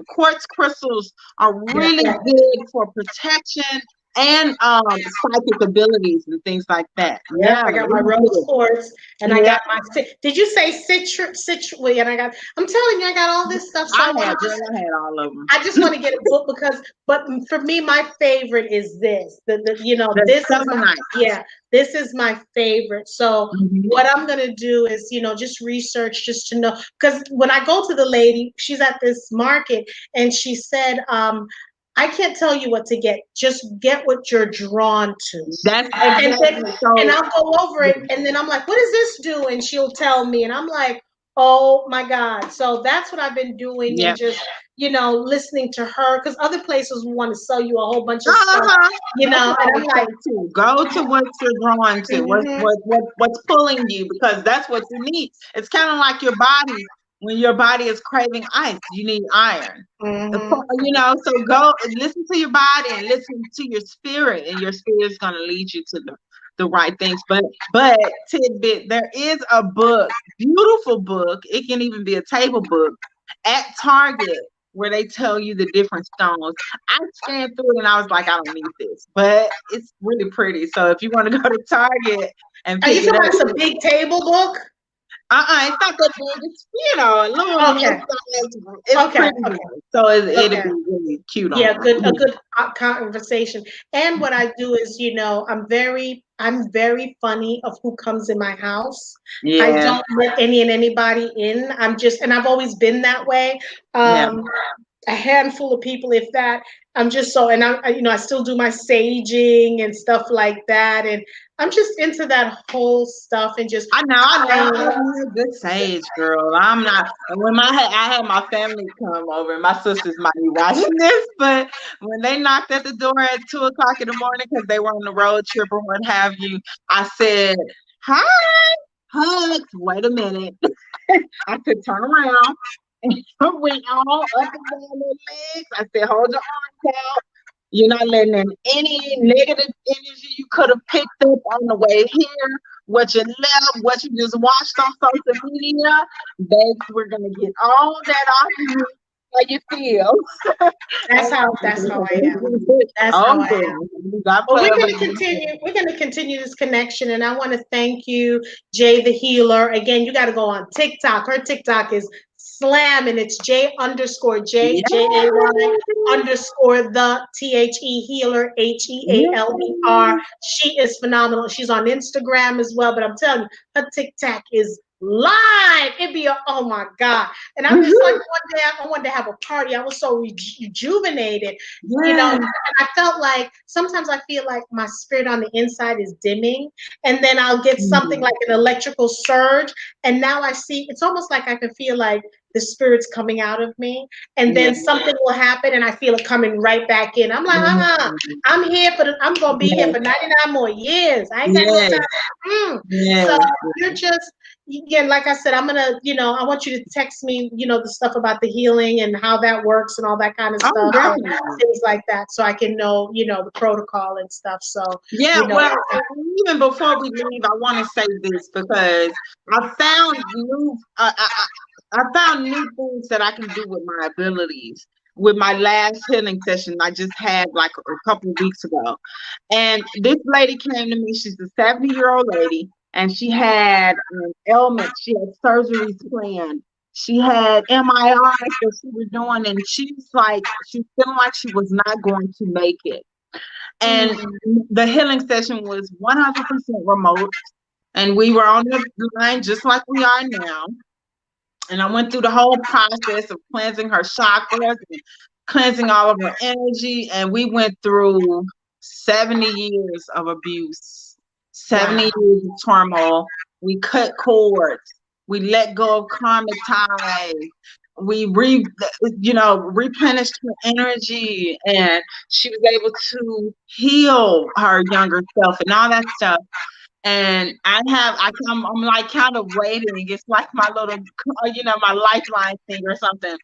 quartz crystals are really good for protection and psychic abilities and things like that. Yeah, I got my rose quartz and I got my. Did you say citrus? And I'm telling you, I got all this stuff. So I had all of them. I just want to get a book but for me, my favorite is this. This is my favorite. So what I'm gonna do is, just research just to know, because when I go to the lady, she's at this market and she said, I can't tell you what to get. Just get what you're drawn to. That's and I'll go over it, and then I'm like, "What does this do?" And she'll tell me, and I'm like, "Oh my God!" So that's what I've been doing, and just listening to her, because other places want to sell you a whole bunch of stuff, And I'm like, go to what you're drawn to, what's pulling you, because that's what you need. It's kind of like your body. When your body is craving ice, you need iron. So go and listen to your body and listen to your spirit, and your spirit is going to lead you to the right things. But tidbit, there is a book, beautiful book. It can even be a table book at Target where they tell you the different stones. I scanned through it and I was like, I don't need this, but it's really pretty. So if you want to go to Target and Are you pick it talking up, about some big table book? it's not that big. It's a little Okay. size. It's Okay. pretty Okay. good. So it'll Okay. be really cute on Yeah, her. a good conversation. And what I do is, I'm very funny of who comes in my house. I Yeah, don't let any and anybody in. And I've always been that way. yeah. Um, a handful of people, if that. I'm just so, and I still do my saging and stuff like that, and I'm just into that whole stuff and just I praying. love me a good sage, girl. I'm not. And when I had my family come over, and my sisters might be watching this, but when they knocked at the door at 2 o'clock in the morning because they were on the road trip or what have you, I said, "Hi, hugs." Wait a minute. I could turn around and went all up and down their legs. I said, "Hold your arms out. You're not letting in any negative energy you could have picked up on the way here, what you left, what you just watched on social media. Babes, we're gonna get all that off you. How you feel?" That's how I am. That's how Oh, I am. yeah. Got Well, play we're over going to continue. We're going to continue this connection, and I want to thank you, Jay the Healer. Again, you got to go on TikTok. Her TikTok is slam, and it's J_J_underscore the Healer HEALER. She is phenomenal. She's on Instagram as well. But I'm telling you, her TikTok is live. Oh my God. And I'm just like, one day I wanted to have a party. I was so rejuvenated, and I felt like sometimes I feel like my spirit on the inside is dimming, and then I'll get something like an electrical surge, and now I see it's almost like I can feel like the spirit's coming out of me, and then something will happen, and I feel it coming right back in. I'm like, I'm gonna be here for 99 more years. I ain't got no time. So you're just. Again, like I said, I'm gonna, I want you to text me, the stuff about the healing and how that works and all that kind of stuff, things like that, so I can know, the protocol and stuff. So well, even before we leave, I want to say this because I found I found new things that I can do with my abilities. With my last healing session, I just had like a couple of weeks ago, and this lady came to me. She's a 70-year-old lady, and she had ailments. She had surgeries planned. She had MRIs that she was doing, and she's feeling like she was not going to make it. And the healing session was 100% remote, and we were on the line just like we are now. And I went through the whole process of cleansing her chakras and cleansing all of her energy. And we went through 70 years of abuse, 70 years of turmoil. We cut cords. We let go of karmic ties. We replenished her energy, and she was able to heal her younger self and all that stuff. And I'm like kind of waiting. It's like my little, my lifeline thing or something.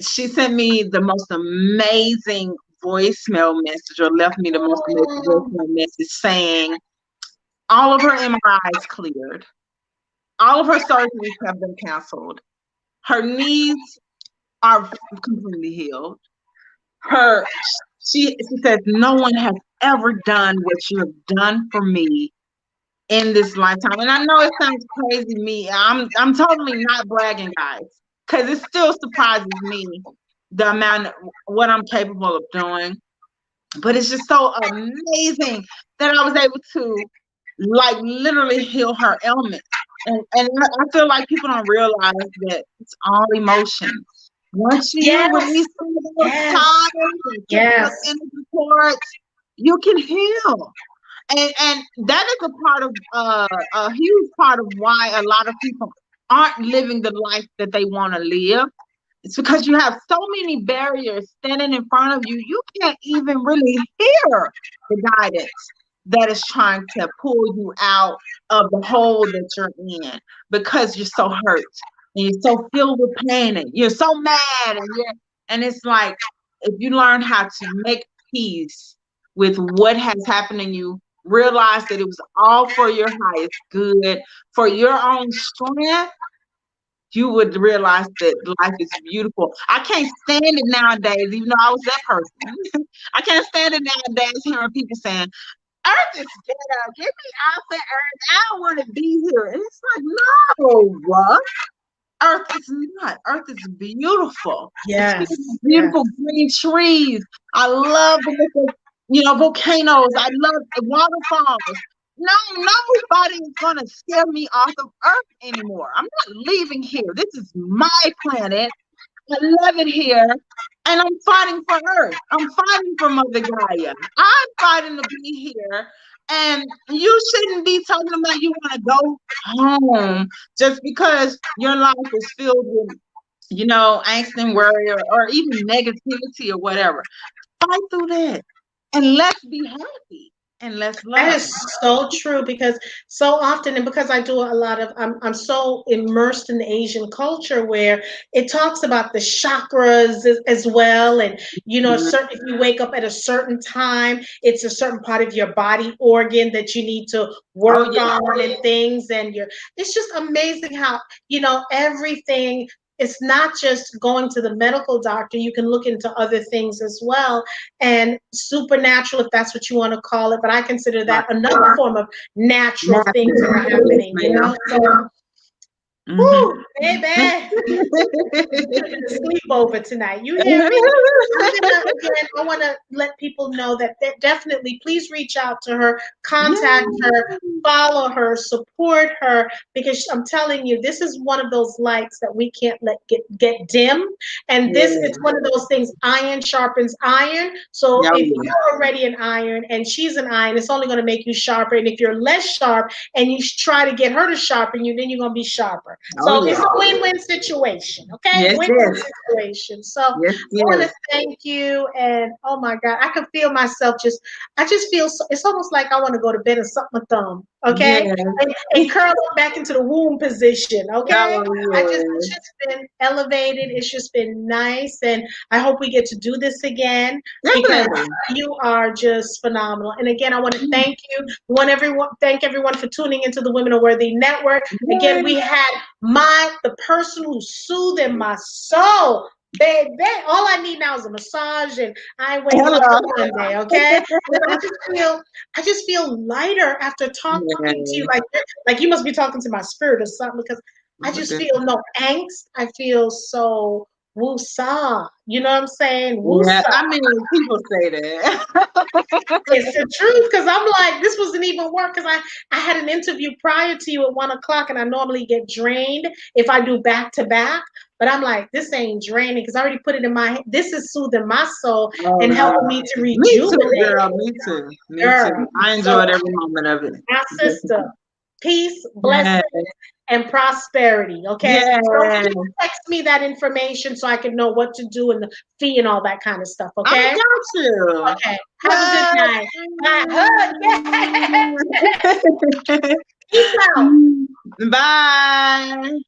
She sent me the most amazing voicemail message, or left me the most amazing voicemail message saying all of her MRIs cleared. All of her surgeries have been canceled. Her needs are completely healed. She says, no one has ever done what you have done for me in this lifetime. And I know it sounds crazy, me. I'm totally not bragging, guys, because it still surprises me the amount of what I'm capable of doing. But it's just so amazing that I was able to literally heal her ailment. And I feel like people don't realize that it's all emotions. Once you release some of those ties and those energy cords, you can heal. And that is a huge part of why a lot of people aren't living the life that they want to live. It's because you have so many barriers standing in front of you. You can't even really hear the guidance that is trying to pull you out of the hole that you're in, because you're so hurt and you're so filled with pain and you're so mad, and it's like, if you learn how to make peace with what has happened in you realize that it was all for your highest good, for your own strength, you would realize that life is beautiful. I can't stand it nowadays, even though I was that person. I can't stand it nowadays hearing people saying, Earth is better. Get me off the earth. I don't want to be here. And it's like, no, what? Earth is not. Earth is beautiful. It's filled Yes. with Yes. beautiful green trees. I love the look of, volcanoes. I love the waterfalls. No, nobody is gonna scare me off of Earth anymore. I'm not leaving here. This is my planet. I love it here. And I'm fighting for Earth. I'm fighting for Mother Gaia. I'm fighting to be here. And you shouldn't be talking about you want to go home just because your life is filled with, angst and worry or even negativity or whatever. Fight through that. And let's be happy. And let's That love. is so true because so often, and because I do a lot of, I'm so immersed in the Asian culture where it talks about the chakras as well. And, certain, if you wake up at a certain time, it's a certain part of your body organ that you need to Oh, work yeah. on and things. And it's just amazing how, everything. It's not just going to the medical doctor. You can look into other things as well and supernatural, if that's what you want to call it. But I consider that another form of natural things that are happening, So, whoo, baby, sleepover tonight. You hear me? I want to let people know that definitely please reach out to her, contact her, follow her, support her, because I'm telling you, this is one of those lights that we can't let get dim. And this is one of those things, iron sharpens iron. So if you're already an iron and she's an iron, it's only going to make you sharper. And if you're less sharp and you try to get her to sharpen you, then you're going to be sharper. So it's a win-win situation, okay? Yes, Win-win situation. So I want to thank you, and oh my God, I can feel myself I just feel so, it's almost like I want to go to bed and suck my thumb, okay? And curl up back into the womb position, okay? It's just been elevated. It's just been nice, and I hope we get to do this again because you are just phenomenal. And again, I want to thank you. Thank everyone for tuning into the Women Are Worthy Network. Again, we had the person who's soothing my soul. Baby, all I need now is a massage, and I ain't waking up till Monday, okay? I just feel lighter after talking to you. Like you must be talking to my spirit or something, because I just feel no angst. I feel so woosah. You know what I'm saying? Woosah. Yeah, I mean, people say that. It's the truth, because I'm like, this wasn't even work, because I had an interview prior to you at 1:00, and I normally get drained if I do back to back. But I'm like, this ain't draining because I already put it in my head. This is soothing my soul and helping me to rejuvenate. Me too, girl. Me too. Me too. I enjoyed every moment of it. My sister, peace, blessings, and prosperity. Okay. So you text me that information so I can know what to do and the fee and all that kind of stuff. Okay. I got you. Okay. Have a good night. Bye. Peace out. Bye.